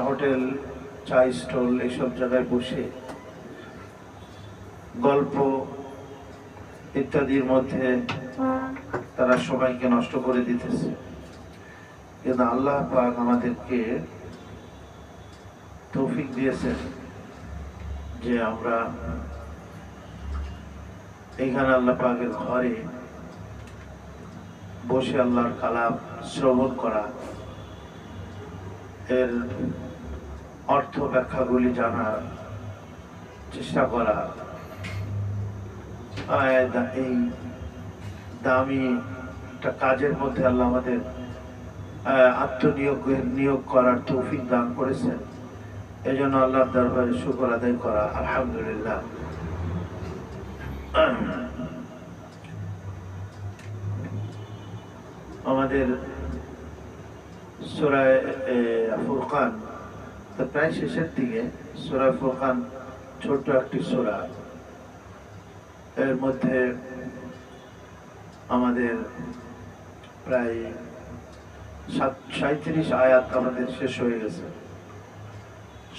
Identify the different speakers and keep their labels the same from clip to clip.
Speaker 1: Hotel, চা stall এইসব জায়গায় বসে গল্প ইত্যাদির মধ্যে তারা সবাইকে নষ্ট করে দিতেছে। কিন্তু আল্লাহ পাক আমাদেরকে তৌফিক দিয়েছেন যে আমরা এইখানে আল্লাহ পাকের ঘরে বসে আল্লাহর কালাম শ্রবণ করা, এর অর্থ ব্যাখ্যাগুলি জানার চেষ্টা করা, এই দামি একটা কাজের মধ্যে আল্লাহ আমাদের নিয়োগ করার তৌফিক দান করেছেন। এই জন্য আল্লাহর দরবারে শুকর আদায় করা, আলহামদুলিল্লাহ। আমাদের সূরা ফুরকান প্রায় শেষের দিকে। সূরা ফুরকান ছোট্ট একটি সূরা, এর মধ্যে আমাদের প্রায় 37 আয়াত আমাদের শেষ হয়ে গেছে।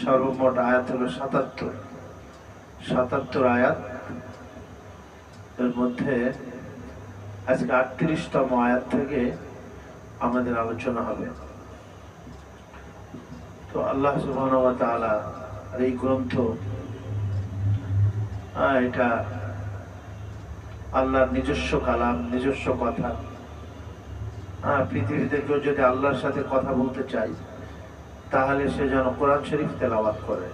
Speaker 1: সর্বমোট আয়াত হলো 77 আয়াত। এর মধ্যে আজকে 38তম আয়াত থেকে আমাদের আলোচনা হবে। তো আল্লাহ সুবহানাহু ওয়া তাআলা এই গ্রন্থ, এটা আল্লাহর নিজস্ব কালাম, নিজস্ব কথা। পৃথিবীতে কেউ যদি আল্লাহর সাথে কথা বলতে চায় তাহলে সে যেন কোরআন শরীফ তেলাওয়াত করে,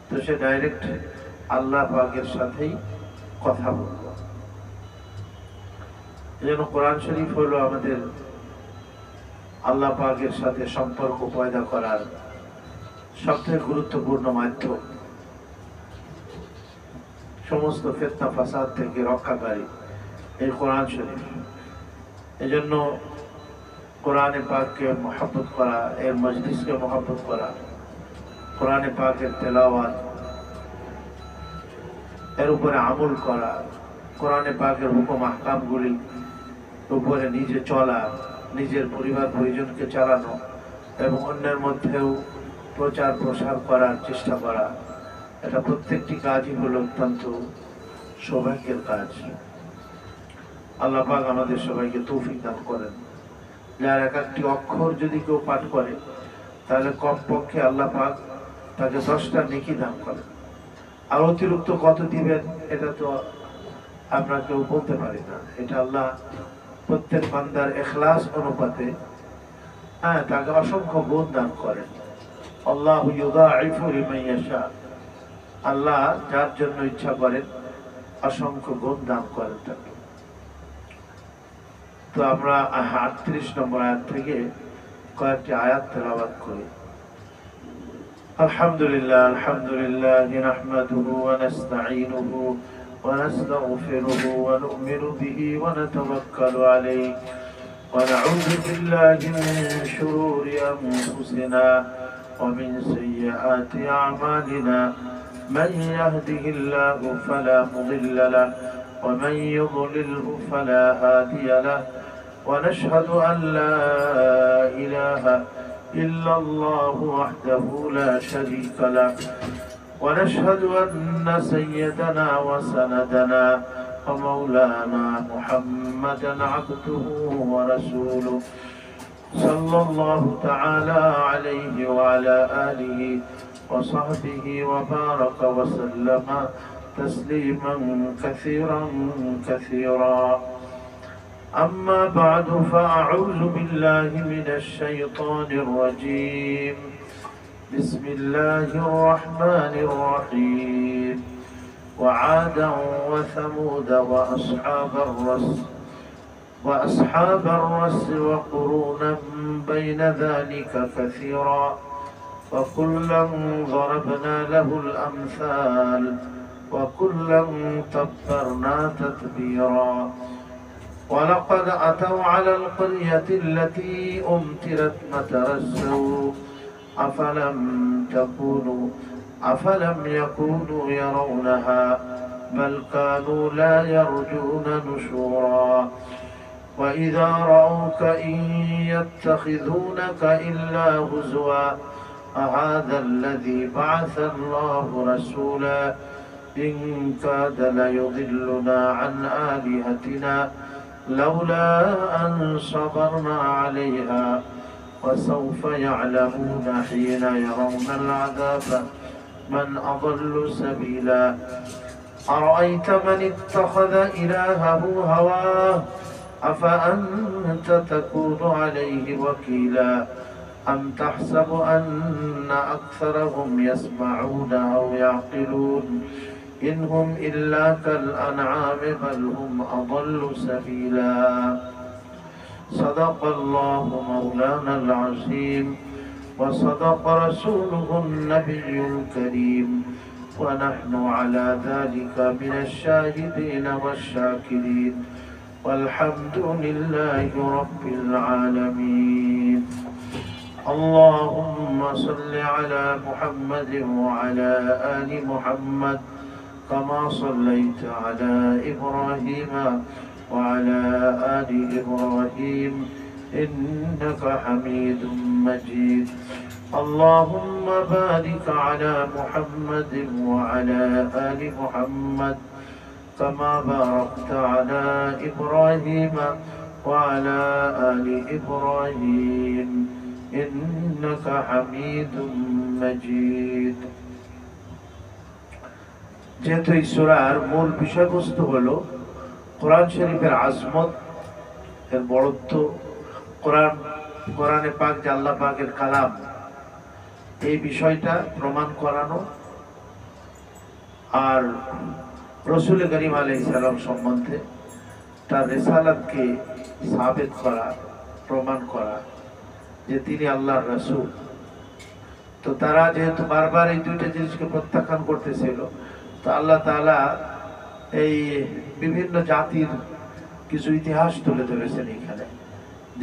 Speaker 1: তো সে ডাইরেক্ট আল্লাহ পাকের সাথেই কথা বলবে। যেন কোরআন শরীফ হলো আমাদের আল্লাহ পাকের সাথে সম্পর্ক পয়দা করার সবথেকে গুরুত্বপূর্ণ মাধ্যম। সমস্ত ফিতনা ফাসাদ থেকে রক্ষাকারী এই কোরআন শরীফ। এজন্য কোরআনে পাককে মহব্বত করা, এর মজলিসকে মহব্বত করা, কোরআনে পাকের তেলাওয়াত, এর উপরে আমল করা, কোরআনে পাকের হুকুম আহকামগুলি উপরে নিজে চলা, নিজের পরিবার পরিজনকে চালানো এবং অন্যের মধ্যেও প্রচার প্রসার করার চেষ্টা করা, এটা প্রত্যেকটি কাজই হলো অত্যন্ত সৌভাগ্যের কাজ। আল্লাহ পাক আমাদের সবাইকে তৌফিক দান করেন। যার এক একটি অক্ষর যদি কেউ পাঠ করে তাহলে কমপক্ষে আল্লাহ পাক তাকে 10টা নেকি দান করেন। আর অতিরিক্ত কত দিবেন এটা তো আমরা কেউ বলতে পারি না। এটা আল্লাহ প্রত্যেক বান্দার ইখলাস অনুপাতে তাকে অসংখ্য গুণ দান করেন। আল্লাহু ইউদাইফু লিমান ইয়াশা, আল্লাহ যার জন্য ইচ্ছা করেন অসংখ্য গুণ দান করেন তাকে। তো আমরা 38 নম্বর আয়াত থেকে কয়েকটি আয়াত তেলাওয়াত করি। আলহামদুলিল্লাহ, আলহামদুলিল্লাহ নাহমাদুহু ওয়া নাস্তাঈনুহু ওয়া নাস্তাগফিরুহু ওয়া নু'মিনু বিহি ওয়া নাতাওয়াক্কালু আলাইহি ওয়া নাউযু বিল্লাহি মিন শুরুরি আনফুসিনা ওয়া মিন সাইয়্যাতি আ'মালিনা। মান ইয়াহদিহিল্লাহু ফালা মুদিল্লা লাহু ওয়া মান ইউদ্লিলহু ফালা হাদিয়া লাহু। ونشهد أن لا إله إلا الله وحده لا شريك له، ونشهد أن سيدنا وسندنا ومولانا محمدا عبده ورسوله صلى الله تعالى عليه وعلى آله وصحبه وبارك وسلم تسليما كثيرا كثيرا. أما بعد فأعوذ بالله من الشيطان الرجيم. بسم الله الرحمن الرحيم. وعادا وثمود وأصحاب الرس وقرونا بين ذلك كثيرا وكلا ضربنا له الأمثال وكلا تبرنا تتبيرا. ولقد أتوا على القرية التي أمطرت مطر السوء أفلم يكونوا يرونها بل كانوا لا يرجون نشورا. وإذا رأوك إن يتخذونك إلا هزوا أهذا الذي بعث الله رسولا إن كاد ليضلنا عن آلهتنا لولا أن صبرنا عليها وسوف يعلمون حين يرون العذاب من أضل سبيلا أرأيت من اتخذ إلهه هواه أفأنت تكون عليه وكيلا أم تحسب أن أكثرهم يسمعون أو يعقلون إن هم إلا كالأنعام بل هم أضل سبيلا صدق الله مولانا العظيم وصدق رسوله النبي الكريم ونحن على ذلك من الشاهدين والشاكرين والحمد لله رب العالمين اللهم صل على محمد وعلى آل محمد كما صليت على إبراهيم وعلى آل إبراهيم إنك حميد مجيد اللهم بارك على محمد وعلى آل محمد كما باركت على إبراهيم وعلى آل إبراهيم إنك حميد مجيد যেহেতু এই সূরার মূল বিষয়বস্তু হলো কোরআন শরীফের আজমত, এর বড়ত্ব, কোরআনে পাক যে আল্লাহ পাকের কালাম, এই বিষয়টা প্রমাণ করানো আর রসুল করিম আলাইহিস সালাম সম্বন্ধে তার রিসালাতকে সাবিত করা, প্রমাণ করা যে তিনি আল্লাহর রাসূল। তো তারা যেহেতু বারবার এই দুইটা জিনিসকে প্রত্যাখ্যান করতেছিল, তো আল্লাহ তাআলা এই বিভিন্ন জাতির কিছু ইতিহাস তুলে ধরেছেন এখানে,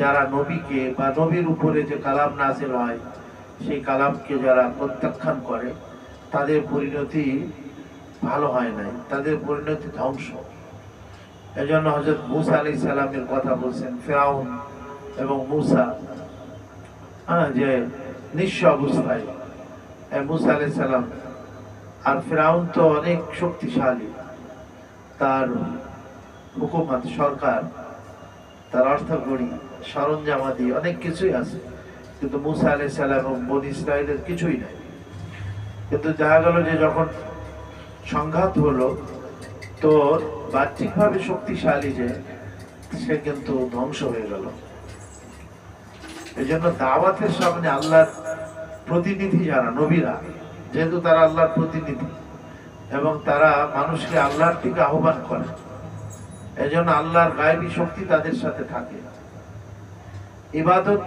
Speaker 1: যারা নবীকে বা নবীর উপরে যে কালাম নাযিল হয় সেই কালামকে যারা প্রত্যাখ্যান করে তাদের পরিণতি ভালো হয় নাই, তাদের পরিণতি ধ্বংস। এজন্য হযরত মূসা আলাইহিস সালামের কথা বলছেন, ফিরাউন এবং মূসা যে নিঃস্ব অবস্থায় মূসা আলাইহিস সালাম, আর ফিরাউন তো অনেক শক্তিশালী, তার হুকুমত, সরকার, তার অর্থকড়ি, সরঞ্জামাদি অনেক কিছুই আছে, কিন্তু মূসা আলাইহিস সালাম এবং বনী ইসরাইলের কিছুই নাই। কিন্তু দেখা গেল যে যখন সংঘাত হলো, তো বাহ্যিকভাবে শক্তিশালী যে সে কিন্তু ধ্বংস হয়ে গেল। এই জন্য দাওয়াতের সামনে আল্লাহর প্রতিনিধি যারা নবীরা, যেহেতু তারা আল্লাহর প্রতিনিধি এবং তারা মানুষকে আল্লাহর দিকে আহ্বান করে, এই জন্য আল্লাহর গায়েবী শক্তি তাদের সাথে থাকে। ইবাদত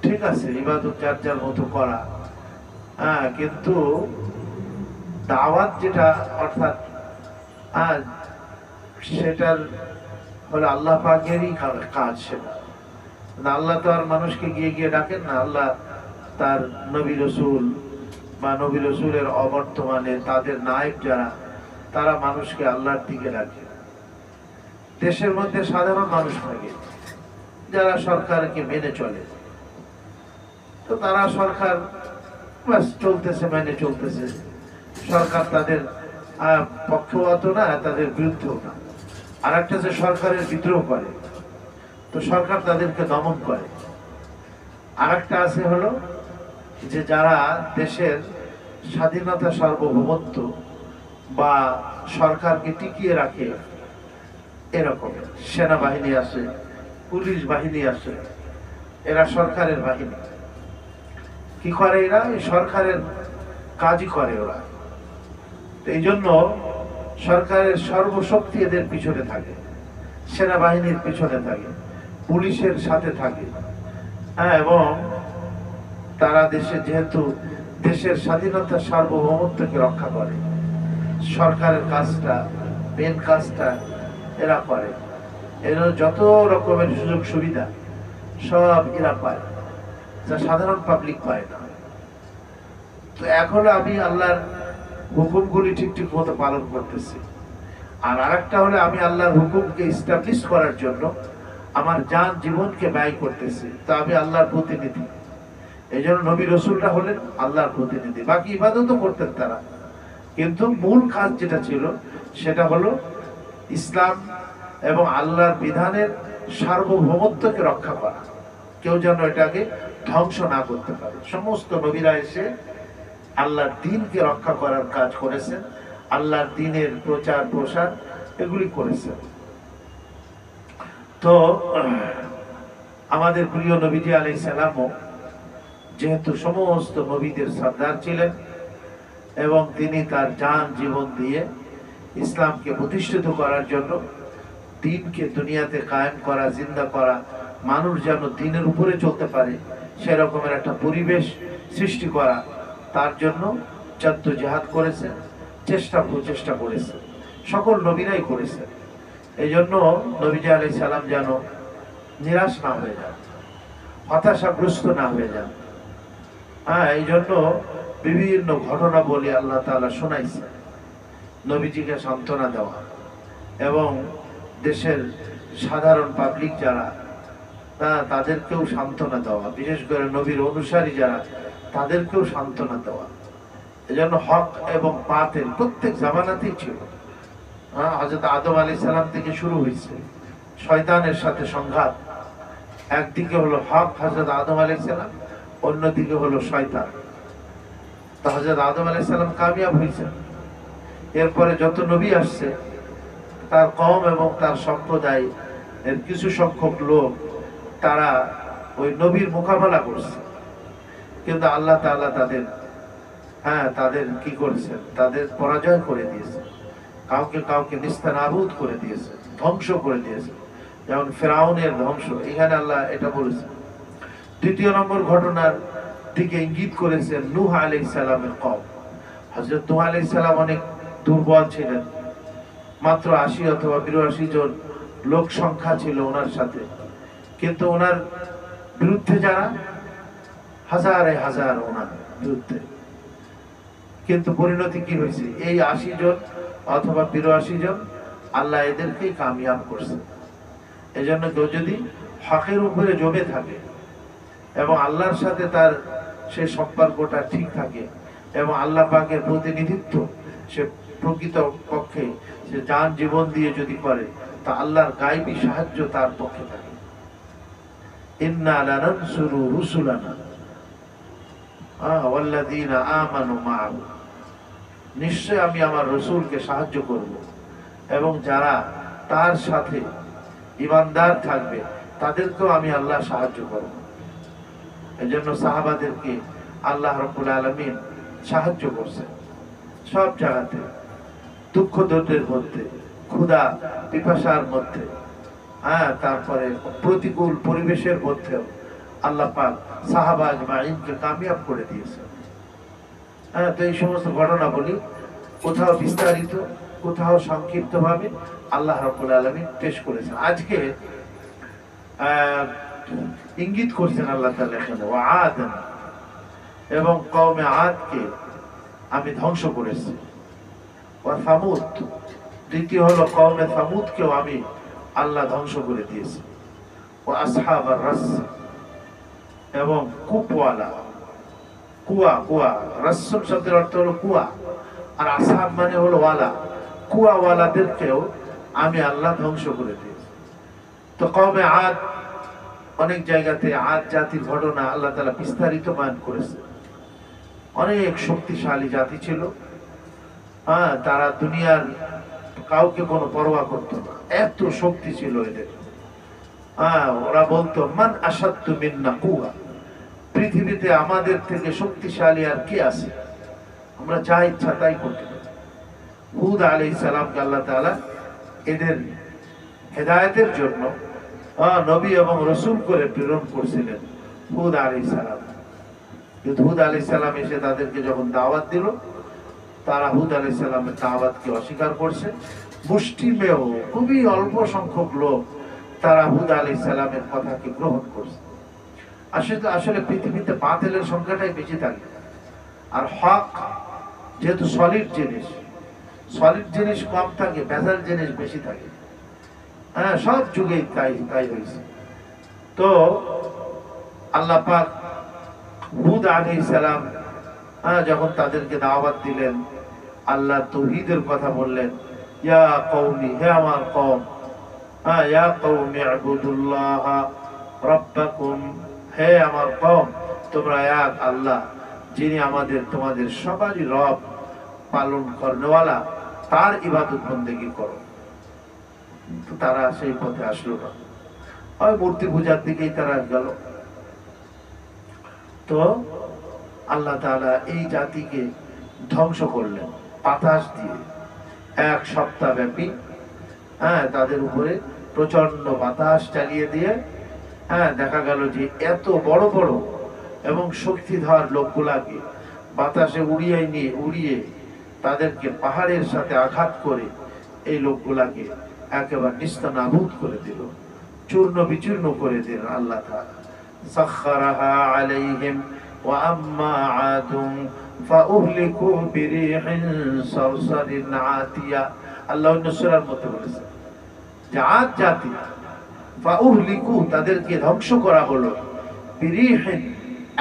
Speaker 1: ঠিক আছে, ইবাদত যার যার মতো করা, কিন্তু দাওয়াত যেটা, অর্থাৎ সেটার হলো আল্লাহ পাকেরই কাজ। সেটা আল্লাহ তো আর মানুষকে গিয়ে গিয়ে ডাকেন না, আল্লাহ তার নবী রসুল বা নবী রসুলের অবর্তমানে তাদের নায়েব যারা, তারা মানুষকে আল্লাহর দিকে ডাকে। দেশের মধ্যে সাধারণ মানুষ থাকে যারা সরকারকে মেনে চলে, তো তারা সরকার চলতেছে, মেনে চলতেছে, সরকার তাদের পক্ষপাত না, তাদের বিরুদ্ধেও না। আর একটা যে সরকারের বিদ্রোহ করে, তো সরকার তাদেরকে দমন করে। আর একটা আছে হলো যে যারা দেশের স্বাধীনতা, সার্বভৌমত্ব বা সরকারকে টিকিয়ে রাখে, এরকম সেনাবাহিনী আছে, পুলিশ বাহিনী আছে, এরা সরকারের বাহিনী। কি করে এরা? এই সরকারের কাজই করে ওরা। এই জন্য সরকারের সর্বশক্তি এদের পিছনে থাকে, সেনাবাহিনীর পিছনে থাকে, পুলিশের সাথে থাকে। এবং তারা দেশে, যেহেতু দেশের স্বাধীনতা, সার্বভৌমত্বকে রক্ষা করে, সরকারের কাজটা, মেন কাজটা এরা করে। এর যত রকমের সুযোগ সুবিধা সব এরা পায়, যা সাধারণ পাবলিক পায় না। তো এখন আমি আল্লাহর হুকুমগুলি ঠিক ঠিক মতো পালন করতেছি। আর আরেকটা হলে আমি আল্লাহর হুকুমকে ইস্টাবলিশ করার জন্য আমার জান জীবনকে ব্যয় করতেছি, তো আমি আল্লাহর প্রতিনিধি। এই জন্য নবী রসুলরা হলেন আল্লাহর প্রতিনিধি। বাকি ইবাদতও করতেন তারা, কিন্তু মূল কাজ যেটা ছিল সেটা হলো ইসলাম এবং আল্লাহর বিধানের সার্বভৌমত্বকে রক্ষা করা। কেউ যেন এটাকে ধ্বংস না করতে পারে। সমস্ত নবীরা এসে আল্লাহর দ্বীনকে রক্ষা করার কাজ করেছেন, আল্লাহর দ্বীনের প্রচার প্রসার এগুলি করেছেন। তো আমাদের প্রিয় নবীজি আলাইহিস সালামও যেহেতু সমস্ত নবীদের সর্দার ছিলেন এবং তিনি তার জান জীবন দিয়ে ইসলামকে প্রতিষ্ঠিত করার জন্য, দ্বীনকে দুনিয়াতে কায়েম করা, জিন্দা করা, মানুষ যেন দ্বীনের উপরে চলতে পারে সেরকমের একটা পরিবেশ সৃষ্টি করা, তার জন্য জদ্দোজাহাদ করেছেন, প্রচেষ্টা করেছেন। সকল নবীরাই করেছেন। এই জন্য নবীজি আলাইহিস সালাম যেন নিরাশ না হয়ে যান, হতাশাগ্রস্ত না হয়ে যান। এই জন্য বিভিন্ন ঘটনা বলি আল্লাহ তাআলা শোনাইছে, নবীজিকে সান্ত্বনা দেওয়া এবং দেশের সাধারণ পাবলিক যারা তাদেরকেও সান্ত্বনা দেওয়া, বিশেষ করে নবীর অনুসারী যারা তাদেরকেও সান্ত্বনা দেওয়া। এজন্য হক এবং বাতিল প্রত্যেক জামানাতেই ছিল। হযরত আদম আলাইহিস সালাম থেকে শুরু হয়েছে শয়তানের সাথে সংঘাত। একদিকে হলো হক হযরত আদম আলাইহিস সালাম, অন্যদিকে হলো শয়তান। তো হযরত আদম আলাইহিস সালাম কামিয়াব হয়েছেন। এরপরে যত নবী আসছে তার কওম এবং তার সম্প্রদায় এর কিছু সংখ্যক লোক তারা ওই নবীর মোকাবেলা করছে, কিন্তু আল্লাহ তাআলা তাদের কি করেছেন, তাদের পরাজয় করে দিয়েছে। কাউকে নিস্তানাবুদ করে দিয়েছে, ধ্বংস করে দিয়েছে। যেমন ফেরাউনের ধ্বংস, এখানে আল্লাহ এটা বলেছেন। দ্বিতীয় নম্বর ঘটনার দিকে ইঙ্গিত করেছেন নূহ আলাইহিস সালামের কওম। হযরত নূহ আলাইহিস সালাম অনেক দুর্বল ছিলেন, মাত্র ৮০ অথবা ৮২ জন লোক সংখ্যা ছিল ওনার সাথে, কিন্তু ওনার বিরুদ্ধে যারা হাজারে হাজার ওনার বিরুদ্ধে। কিন্তু পরিণতি কি হয়েছে? এই ৮০ জন অথবা ৮২ জন আল্লাহ এদেরকেই কামিয়াব করছে। এই জন্য কেউ যদি হকের উপরে জমে থাকে এবং আল্লাহর সাথে তার সেই সম্পর্কটা ঠিক থাকে এবং আল্লাহ পাকের প্রতিনিধিত্ব সে প্রকৃত পক্ষে সে জান জীবন দিয়ে যদি করে, তা আল্লাহর গায়বী সাহায্য তার পক্ষে থাকে। ইন্না লানানসুরু রুসুলানা ওয়াল্লাযীনা আমানু মাআহু, নিশ্চয় আমি আমার রসুলকে সাহায্য করব এবং যারা তার সাথে ঈমানদার থাকবে তাদেরকেও আমি আল্লাহ সাহায্য করব। এজন্য সাহাবাদেরকে আল্লাহ রাব্বুল আলামিন সাহায্য করছেন সব জায়গাতে, দুঃখ দর্দের মধ্যে, ক্ষুধা পিপাসার মধ্যে, তারপরে প্রতিকূল পরিবেশের মধ্যেও আল্লাহ পাক সাহাবা আজমাইনকে কামিয়াব করে দিয়েছেন। তো এই সমস্ত ঘটনা বলি, কোথাও বিস্তারিত, কোথাও সংক্ষিপ্ত ভাবে আল্লাহ রাব্বুল আলামিন পেশ করেছেন। আজকে ইঙ্গিত করছেন আল্লাহ তাআলা এখানে ওয়াআদ, এবং কওমে আদকে আমি ধ্বংস করেছি। ওয়া সামুদ, দ্বিতীয় হলো কওমে সামুদকেও আমি আল্লাহ ধ্বংস করে দিয়েছি। ওয়া আসহাবার রাস, এবং কূপওয়ালা, কুয়া রাসূল শব্দের অর্থ হলো কুয়া, আর আসহাব মানে হলো ওয়ালা, কুয়াওয়ালাদেরকেও আমি আল্লাহ ধ্বংস করে দিয়েছি। তো কওমে আদ, অনেক জায়গাতে আদ জাতির ঘটনা আল্লাহ তাআলা বিস্তারিত বয়ান করেছে। অনেক শক্তিশালী জাতি ছিল, তারা দুনিয়ার কাউকে কোনো পরোয়া করতো না, এত শক্তি ছিল এদের। ওরা বলতো মান আসাদ্দু মিন্না কুওয়া, পৃথিবীতে আমাদের থেকে শক্তিশালী আর কে আছে, আমরা যা ইচ্ছা তাই করতে পারি। হুদ আলাইহিস সালামকে আল্লাহ তাআলা এদের হেদায়েতের জন্য নবী এবং রাসূল করে প্রেরণ করেছিলেন হুদ আলাইহিস সালাম। কিন্তু হুদ আলাইহিস সালাম এসে তাদেরকে যখন দাওয়াত দিল, তারা হুদ আলাইহিস সালামের দাওয়াতকে অস্বীকার করছে। মুষ্টিমেয় খুবই অল্প সংখ্যক লোক তারা হুদ আলাইহিস সালামের কথাকে গ্রহণ করছে। আসলে পৃথিবীতে বাতিলের সংখ্যাটাই বেশি থাকে, আর হক যেহেতু সলিড জিনিস কম থাকে, ভেজাল জিনিস বেশি থাকে। হ্যাঁ, সব যুগে তাই তাই হয়েছে। তো আল্লাহ পাক হুদ আলাইহিস সালাম যখন তাদেরকে দাওয়াত দিলেন, আল্লাহ তাওহীদের কথা বললেন, ইয়া কওমি, হে আমার কওম, ইয়া কওমি ইবুদুল্লাহ রাব্বাকুম, হে আমার কওম, তোমরা এক আল্লাহ, যিনি আমাদের তোমাদের সবারই রব, পালন করনেওয়ালা, তার ইবাদত বন্দেগী করো। তো তারা সেই পথে আসলো না, ওই মূর্তি পূজার দিকেই তারা গেল। তো আল্লাহ তাআলা এই জাতিকে ধ্বংস করলেন বাতাস দিয়ে। 1 সপ্তাহ ব্যাপী তাদের উপরে প্রচন্ড বাতাস চালিয়ে দিয়ে দেখা গেল যে এত বড় বড় এবং শক্তিধর লোকগুলাকে বাতাসে উড়িয়ে তাদেরকে পাহাড়ের সাথে আঘাত করে এই লোকগুলাকে একেবারে নিস্তানাবুদ করে দিল, চূর্ণ বিচূর্ণ করে দিলেন আল্লাহ তাআলা। সাখখারাহা আলাইহিম ওয়া আম্মা আদুম ফাউহলিকু বিরিহিন সারসারিন আতিয়া। আল্লাহ অন্য সূরার মধ্যে বলেছেন যে আদ জাতি ফাউহলিকু, তাদেরকে ধ্বংস করা হলো, বিরিহিন,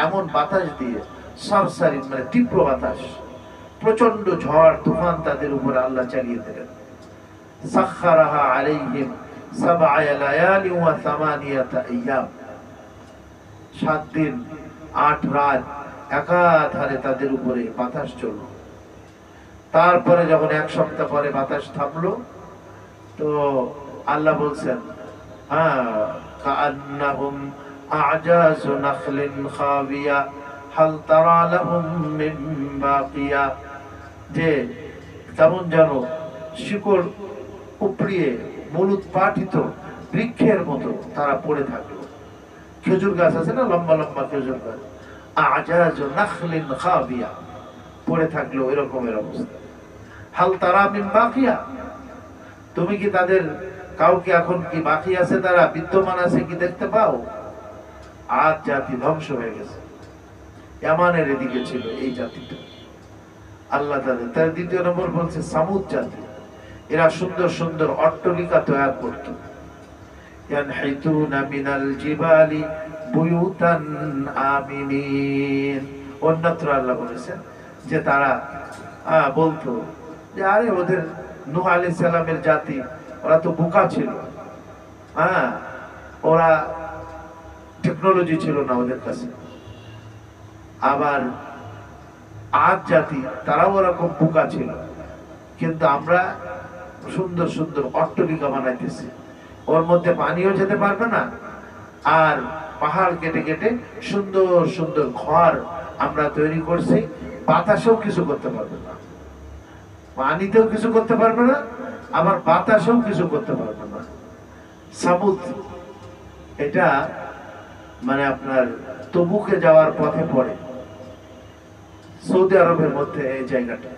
Speaker 1: এমন বাতাস দিয়ে, সারসারিন মানে তীব্র বাতাস, প্রচন্ড ঝড় তুফান তাদের উপর আল্লাহ চালিয়ে দিলেন। সাখখারাহা আলাইহিম সাবআ লায়ালি ওয়া সামানিয়াতা আইয়াম, 7 দিন 8 রাত একাধারে তাদের উপরে বাতাস চলল। তারপরে যখন 1 সপ্তাহ পরে বাতাস থামলো, তো আল্লাহ বলছেন কাআন্নাহুম আ'জাজু নাখলিন খাবিয়া হাল তারা লাহুম মিন বাকিয়া, যে তেমন যেন শিকড় উপড়িয়ে মূলোৎপাটিত বৃক্ষের মতো তারা পড়ে থাকলো। খেজুর গাছ আছে না, লম্বা লম্বা খেজুর গাছ, আ'জাজু নাখলিন খাবিয়া, পড়ে থাকলো এরকমের অবস্থা। হাল তারা মিন বাকিয়া, তুমি কি তাদের কাউকে এখন কি বাকি আছে, তারা বিদ্যমান আছে কি দেখতে পাও? আদ জাতি ধ্বংস হয়ে গেছে। ইয়ামানের এদিকে ছিল এই জাতিটা। আল্লাহ তার 2 নম্বর বলছে সামুদ জাতি, এরা সুন্দর সুন্দর অট্টালিকা তৈরি করত। ইয়ানহিতুনা মিনাল জিবালি বুয়ুতান আমিনিন। অন্যত্র আল্লাহ বলেছেন যে তারা বলতো যে আরে ওদের নূহ আলাইহিস সালামের জাতি, ওরা তো বোকা ছিল, ওরা টেকনোলজি ছিল না ওদের কাছে। আবার আদ জাতি, তারাও ওরকম বোকা ছিল, কিন্তু আমরা সুন্দর সুন্দর অট্টালিকা বানাইতেছি, ওর মধ্যে পানিও যেতে পারবে না, আর পাহাড় কেটে কেটে সুন্দর সুন্দর ঘর আমরা তৈরি করছি, বাতাসেও কিছু করতে পারবে না, পানিতেও কিছু করতে পারবে না, আবার বাতাসেও কিছু করতে পারবে না। সামুদ, এটা মানে আপনার তবুকে যাওয়ার পথে পড়ে, সৌদি আরবের মধ্যে এই জায়গাটা।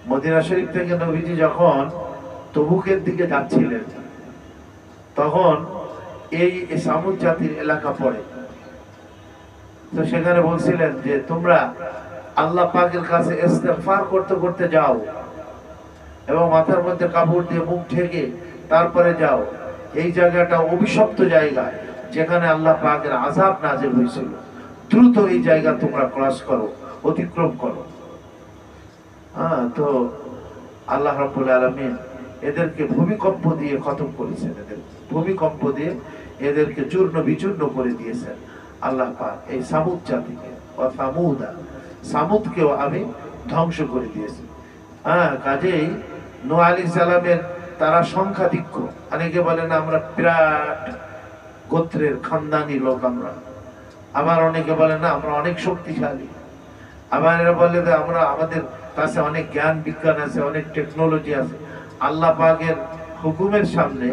Speaker 1: মদিনা শরীফ থেকে নবীজি যখন তবুকের দিকে যাচ্ছিলেন, তখন এই সামুদ জাতির এলাকা পড়ে। তো সেখানে বলছিলেন যে তোমরা আল্লাহ পাকের কাছে ইস্তেগফার করতে করতে যাও এবং মাথার মধ্যে কাপড় দিয়ে মুখ ঢেকে তারপরে যাও। এই জায়গাটা অভিশপ্ত জায়গা, যেখানে আল্লাহ পাকের আযাব নাযিল হয়েছিল। দ্রুত এই জায়গা তোমরা ক্রস করো, অতিক্রম করো। তো আল্লাহ রাব্বুল আলামিন এদেরকে ভূমিকম্প দিয়ে খতম করেছেন, এদের ভূমিকম্প দিয়ে এদেরকে চূর্ণ বিচূর্ণ করে দিয়েছেন আল্লাহ পাক। এই সামুদ জাতিকে, সামুদকেও আমি ধ্বংস করে দিয়েছি। কাজেই নূহ আলাইহিস সালামের তারা সংখ্যাধিক্য, অনেকে বলেন আমরা বিরাট গোত্রের খানদানি লোক আমরা, আবার অনেকে বলে না আমরা অনেক শক্তিশালী, আবার এরা বলে যে আমরা, আমাদের কাছে অনেক জ্ঞান বিজ্ঞান আছে, অনেক টেকনোলজি আছে। আল্লাহ পাকের হুকুমের সামনে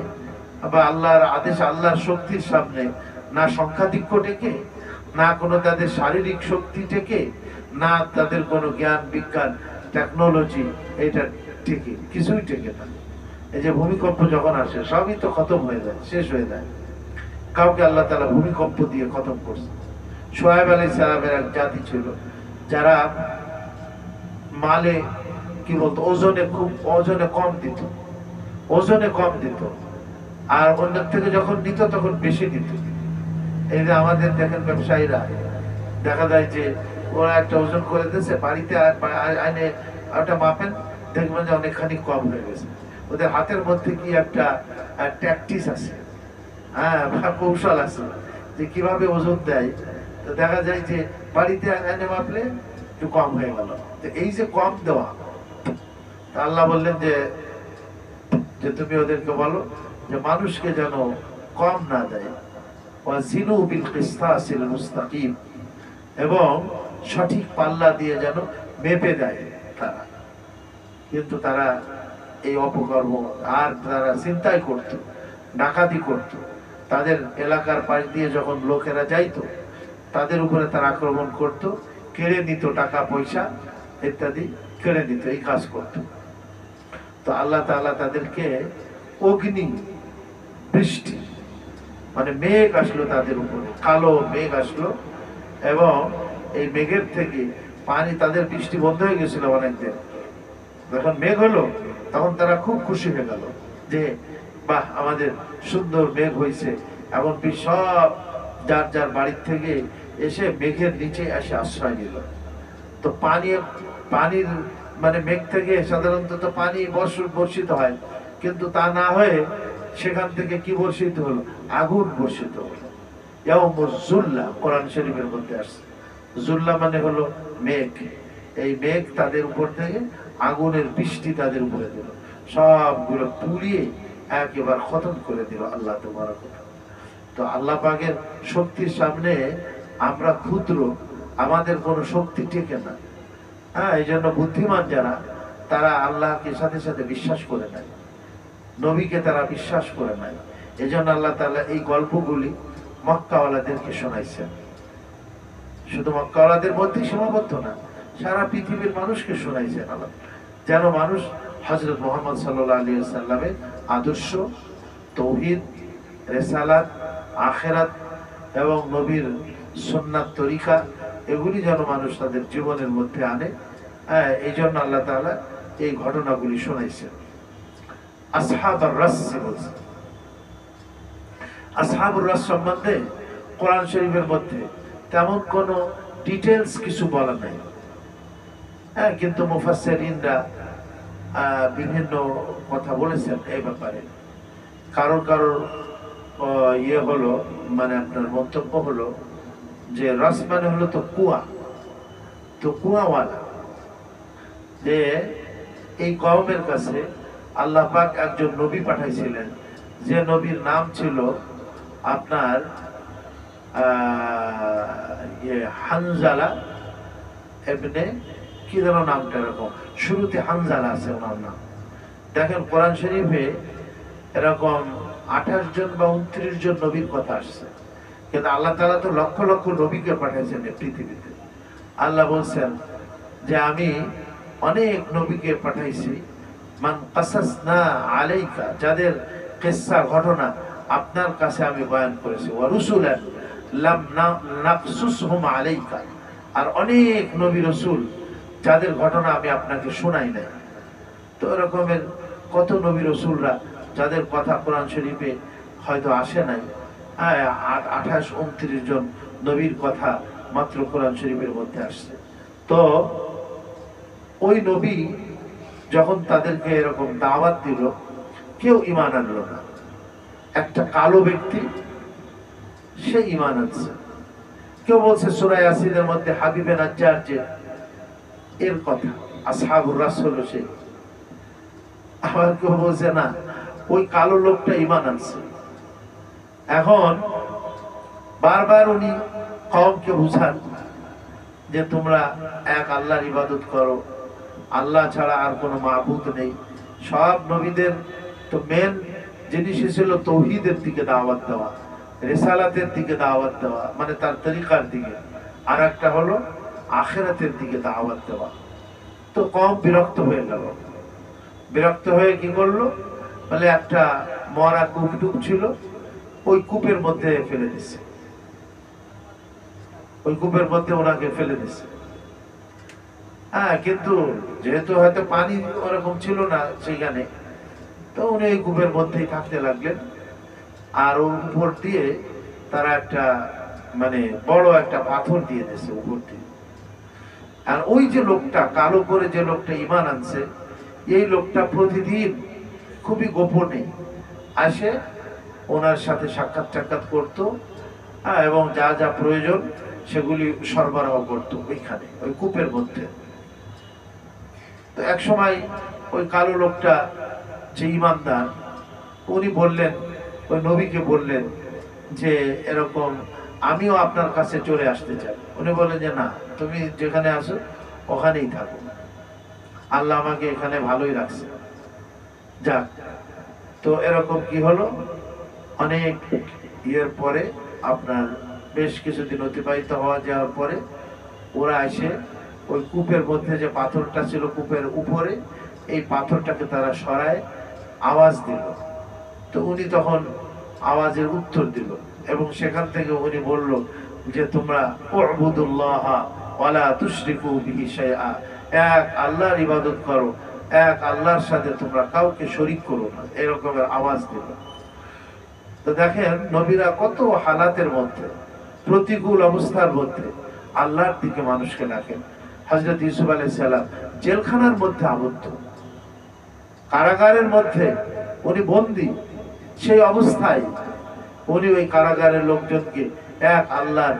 Speaker 1: বা আল্লাহর আদেশ, আল্লাহর শক্তির সামনে না সংখ্যাধিক্য টেকে, না কোনো তাদের শারীরিক শক্তি টেকে, না তাদের কোনো জ্ঞান বিজ্ঞান টেকনোলজি, এটা টেকে, কিছুই টেকে না। এই যে ভূমিকম্প যখন আসে সবই তো খতম হয়ে যায়, শেষ হয়ে যায়। কাউকে আল্লাহ তাআলা ভূমিকম্প দিয়ে খতম করছে। শুআয়ব আলাইহিস সালামের এক জাতি ছিল যারা মালে কি বলতো, ওজনে কম দিত, আর অন্যের থেকে যখন নিত তখন বেশি নিত। এই যে আমাদের দেখেন ব্যবসায়ীরা, দেখা যায় যে ওরা একটা ওজন করে দিয়েছে, বাড়িতে আইনে ওটা মাপেন, দেখবেন যে অনেকখানি কম হয়ে গেছে। ওদের হাতের মধ্যে কি একটা ট্যাকটিস আছে, হ্যাঁ, কৌশল আছে যে কিভাবে ওজন দেয়। তো দেখা যায় যে বাড়িতে আইনে মাপলে একটু কম হয়ে গেল। তো এই যে কম দেওয়া, আল্লাহ বললেন যে তুমি ওদেরকে বলো যে মানুষকে যেন কম না দেয়, ওয়াজিনু বিল কিসতাসিল মুস্তাকিম, এবং সঠিক পাল্লা দিয়ে যেন মেপে দেয় তারা। কিন্তু তারা এই অপকর্ম, আর তারা চিন্তাই করত, ডাকাতি করত। তাদের এলাকার পাশ দিয়ে যখন লোকেরা যাইতো, তাদের উপরে তারা আক্রমণ করত, কেড়ে নিত টাকা পয়সা ইত্যাদি, কেড়ে নিত, এই কাজ করত। তো আল্লাহ তাআলা তাদেরকে অগ্নি বৃষ্টি, মানে মেঘ আসলো তাদের উপরে, কালো মেঘ আসলো, এবং এই মেঘের থেকে পানি, তাদের বৃষ্টি বন্ধ হয়ে গেছিল অনেকদিন। যখন মেঘ হলো তখন তারা খুব খুশি হয়ে গেল যে বাহ, আমাদের সুন্দর মেঘ হয়েছে। এমনকি সব যার যার বাড়ির থেকে এসে মেঘের নিচে এসে আশ্রয় নিল। তো পানির মানে মেঘ থেকে সাধারণত তো পানি বর্ষিত হয়, কিন্তু তা না হয়ে সেখান থেকে কি বর্ষিত হলো? আগুন বর্ষিত হলো। ইয়াউমুজ্জুল্লা কোরআন শরীফের মধ্যে আসছে। জুল্লা মানে হলো মেঘ। এই মেঘ তাদের উপর থেকে আগুনের বৃষ্টি তাদের উপরে দিল, সবগুলো পুড়িয়ে একেবারে খতম করে দিল আল্লাহ তাবারক। তো আল্লাহ পাকের শক্তির সামনে আমরা ক্ষুদ্র, আমাদের কোনো শক্তি টেকে না। হ্যাঁ, এই জন্য বুদ্ধিমান যারা, তারা আল্লাহকে সাথে সাথে বিশ্বাস করে নেয়, নবীকে তারা বিশ্বাস করে নেয়। এই জন্য আল্লাহ তাআলা এই গল্পগুলি মক্কাওয়ালাদেরকে শোনাইছেন। শুধু মক্কাওয়ালাদের মধ্যেই সীমাবদ্ধ না, সারা পৃথিবীর মানুষকে শোনাইছেন আল্লাহ, যেন মানুষ হযরত মুহাম্মদ সাল্লাল্লাহু আলাইহি ওয়াসাল্লামের আদর্শ, তৌহিদ, রিসালাত, আখিরাত এবং নবীর সুন্নাত তরিকা, এগুলি যেন মানুষ তাদের জীবনের মধ্যে আনে। এই জন্য আল্লাহ তাআলা এই ঘটনাগুলি শোনাইছেন। আসহাবুর রাস বলছে, আসহাবুর রাস সম্বন্ধে কোরআন শরীফের মধ্যে তেমন কোনো ডিটেলস কিছু বলা নাই। হ্যাঁ, কিন্তু মুফাসসিরিনরা বিভিন্ন কথা বলেছেন এই ব্যাপারে। কারোর ইয়ে হলো, মানে আপনার মন্তব্য হলো যে রাস মানে হলো তো কুয়া, তো কুয়াওয়ালা, যে এই কওমের কাছে আল্লাহ পাক একজন নবী পাঠাইছিলেন, যে নবীর নাম ছিল আপনার হানজালা ইবনে, কি যেন নামটা, এরকম শুরুতে হানজালা আছে ওনার নাম। দেখেন কোরআন শরীফে এরকম 28 জন বা 29 জন নবীর কথা আসছে, কিন্তু আল্লাহ তাআলা তো লক্ষ লক্ষ নবীকে পাঠাইছেন এই পৃথিবীতে। আল্লাহ বলছেন যে আমি অনেক নবীকে পাঠাইছি, মান কাসাসনা আলাইকা, যাদের কিসসা ঘটনা আপনার কাছে আমি বয়ান করেছি, ওয়া রুসুলান লাম নাকসুসহুম আলাইকা, আর অনেক নবী রাসূল যাদের ঘটনা আমি আপনাকে শোনাই নাই। তো এরকমের কত নবী রাসূলরা যাদের কথা কোরআন শরীফে হয়তো আসে নাই। 28-29 জন নবীর কথা মাত্র কোরআন শরীফের মধ্যে আসছে। তো ওই নবী যখন তাদেরকে এরকম দাওয়াত দিল, কেউ ঈমান আনলো না। একটা কালো ব্যক্তি, সে ঈমান আনছে। কেউ বলছে সূরা ইয়াসিনের মধ্যে হাবিবে নাজ্জার যে এর কথা, আসহাবুর রাস হলো সে। আবার কেউ বলছে না, ওই কালো লোকটা ঈমান আনছে। এখন বারবার উনি কওমকে বুঝান যে তোমরা এক আল্লাহর ইবাদত করো, আল্লাহ ছাড়া আর কোনো মাবুদ নেই। সব নবীদের তো মেন জিনিসই ছিল তৌহিদের দিকে দাওয়াত দেওয়া, রিসালাতের দিকে দাওয়াত দেওয়া, মানে তার তরিকার দিকে, আর একটা হলো আখিরাতের দিকে দাওয়াত দেওয়া। তো কম বিরক্ত হয়ে গেল। বিরক্ত হয়ে কি করলো, বলে একটা মরা কূপ ছিল, ওই কূপের মধ্যে ফেলে দিছে, ওই কূপের মধ্যে ওনাকে ফেলে দিছে। হ্যাঁ, কিন্তু যেহেতু হয়তো পানি ওরকম ছিল না সেখানে, তো উনি এই কূপের মধ্যেই থাকতে লাগলেন। আর উপর দিয়ে তারা একটা মানে বড় একটা পাথর দিয়ে দিয়েছে উপর দিয়ে। আর ওই যে লোকটা কালো করে যে লোকটা ঈমান আনছে, এই লোকটা প্রতিদিন খুবই গোপনে আসে ওনার সাথে সাক্ষাৎ করতো, এবং যা যা প্রয়োজন সেগুলি সরবরাহ করতো ওইখানে ওই কূপের মধ্যে। তো এক সময় ওই কালো লোকটা যে ঈমানদার, উনি বললেন, ওই নবীকে বললেন যে এরকম আমিও আপনার কাছে চলে আসতে চাই। উনি বললেন যে না, তুমি যেখানে আসো ওখানেই থাকো, আল্লাহ আমাকে এখানে ভালোই রাখছে। যাক, তো এরকম কি হলো, অনেক ইয়ের পরে আপনার বেশ কিছুদিন অতিবাহিত হওয়া যাওয়ার পরে ওরা এসে ওই কূপের মধ্যে যে পাথরটা ছিল কূপের উপরে, এই পাথরটাকে তারা সরায় আওয়াজ দিল। তো উনি তখন আওয়াজের উত্তর দিল, এবং সেখান থেকে উনি বলল যে তোমরা উবুদুল্লাহ ওয়ালা তুশরিকু বিহি শাইআ, এক আল্লাহর ইবাদত করো, এক আল্লাহর সাথে তোমরা কাউকে শরীক করো না, এরকমের আওয়াজ দিল। তো দেখেন নবীরা কত হালাতের মধ্যে, প্রতিকূল অবস্থার মধ্যে আল্লাহর দিকে মানুষকে ডাকেন। হযরত ইউসুফ আলাইহিস সালাম জেলখানার মধ্যে আবদ্ধ, কারাগারের মধ্যে উনি বন্দী, সেই অবস্থায় উনি ওই কারাগারের লোকজনকে এক আল্লাহর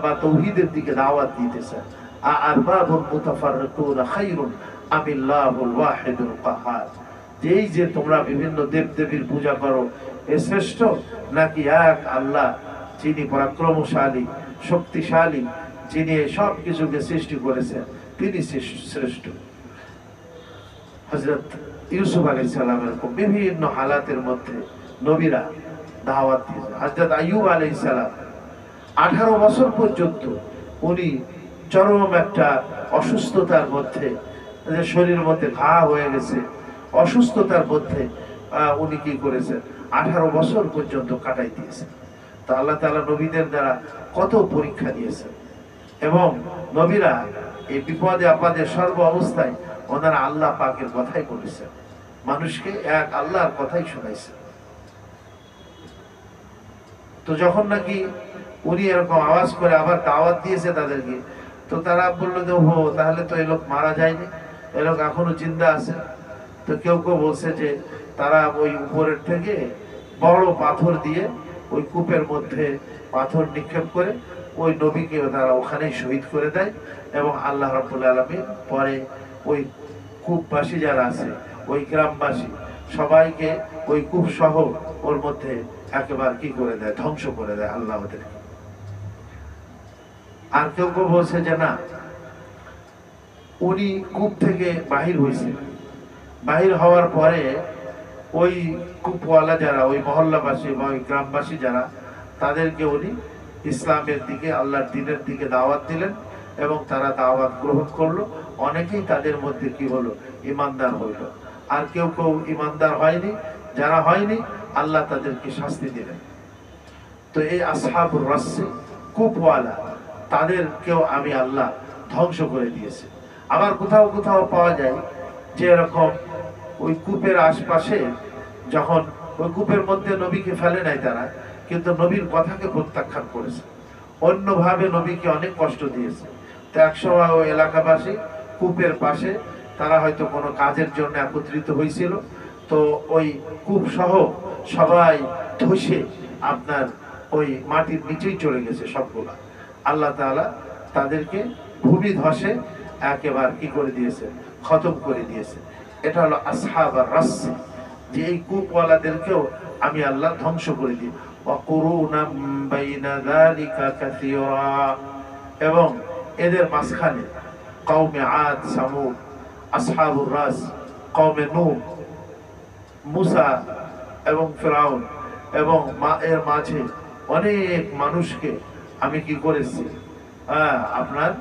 Speaker 1: বা তাওহীদের দিকে দাওয়াত দিতেছেন। আরবাবুন মুতাফাররিকুনা খায়রুন আমিল্লাহুল ওয়াহিদুল কাহ্হার, যেই যে তোমরা বিভিন্ন দেবদেবীর পূজা করো এ শ্রেষ্ঠ, নাকি এক আল্লাহ যিনি পরাক্রমশালী শক্তিশালী, যিনি সব কিছুকে সৃষ্টি করেছেন, তিনি শ্রেষ্ঠ। হযরত ইউসুফ আলাইহিস সালামের বিভিন্ন হালাতের মধ্যে নবীরা দাওয়াত দিয়েছেন। হযরত আইয়ুব আলাইহিস সালাম 18 বছর পর্যন্ত উনি চরম একটা অসুস্থতার মধ্যে, শরীরের মধ্যে ঘা হয়ে গেছে, অসুস্থতার মধ্যে উনি কি করেছেন, 18 বছর পর্যন্ত কাটাই দিয়েছেন। তো আল্লাহ তাআলা নবীদের দ্বারা কত পরীক্ষা দিয়েছেন, এবং নবীরা এই বিপদে আপদে সর্ব অবস্থায় ওনারা আল্লাহ পাকের কথাই বলেছেন, মানুষকে এক আল্লাহর কথাই শোনাইছেন। তো যখন নাকি উনি এরকম আওয়াজ করে আবার দাওয়াত দিয়েছে তাদেরকে, তো তারা বললো যে হো, তাহলে তো এ লোক মারা যায়নি, এ লোক এখনো জিন্দা আছে। তো কেউ কেউ বলছে যে তারা ওই উপরের থেকে বড় পাথর দিয়ে ওই কূপের মধ্যে পাথর নিক্ষেপ করে ওই নবীকে তারা ওখানেই শহীদ করে দেয়, এবং আল্লাহ রাব্বুল আলামিন পরে ওই কূপবাসী যারা আছে, ওই গ্রামবাসী সবাইকে ওই কূপ সহ ওর মধ্যে একেবারে কি করে দেয়, ধ্বংস করে দেয় আল্লাহ ওদেরকে। আর কেউ কেউ বলছে যে না, উনি কূপ থেকে বাহির হয়েছে, বাহির হওয়ার পরে ওই কূপওয়ালা যারা, ওই মহল্লাবাসী বা ওই গ্রামবাসী যারা, তাদেরকে উনি ইসলামের দিকে, আল্লাহর দ্বীনের দিকে দাওয়াত দিলেন, এবং তারা দাওয়াত গ্রহণ করলো। অনেকেই তাদের মধ্যে কি হলো, ঈমানদার হইল। আর কেউ কেউ ঈমানদার হয়নি, যারা হয়নি আল্লাহ তাদেরকে শাস্তি দিলেন। তো এই আসহাবুর রাসসি, কূপওয়ালা, তাদেরকেও আমি আল্লাহ ধ্বংস করে দিয়েছি। আবার কোথাও কোথাও পাওয়া যায় যে এরকম ওই কূপের আশপাশে, যখন ওই কূপের মধ্যে নবীকে ফেলে নাই তারা, কিন্তু নবীর কথাকে প্রত্যাখ্যান করেছে, অন্যভাবে নবীকে অনেক কষ্ট দিয়েছে। তো একসময় ওই এলাকাবাসী কূপের পাশে তারা হয়তো কোনো কাজের জন্য একত্রিত হয়েছিল, তো ওই কূপ সহ সবাই ধসে আপনার ওই মাটির নিচেই চলে গেছে সবগুলা। আল্লাহ তাআলা তাদেরকে ভূমি ধসে একেবারে কি করে দিয়েছে, খতম করে দিয়েছে। এটা হলো আসহাবুর রাসসি, যে এই কূপওয়ালাদেরকেও আমি আল্লাহ ধ্বংস করে দিই। ওয়াকুরুনাম বাইনা যালিকা কাসীরা, এবং এদের মাঝখানে কওমে আদ, সামুদ, আসহাবুর রাস, কওমে নূহ, মুসা এবং ফিরাউন, এবং এর মাঝে অনেক মানুষকে আমি কি করেছি, আপনার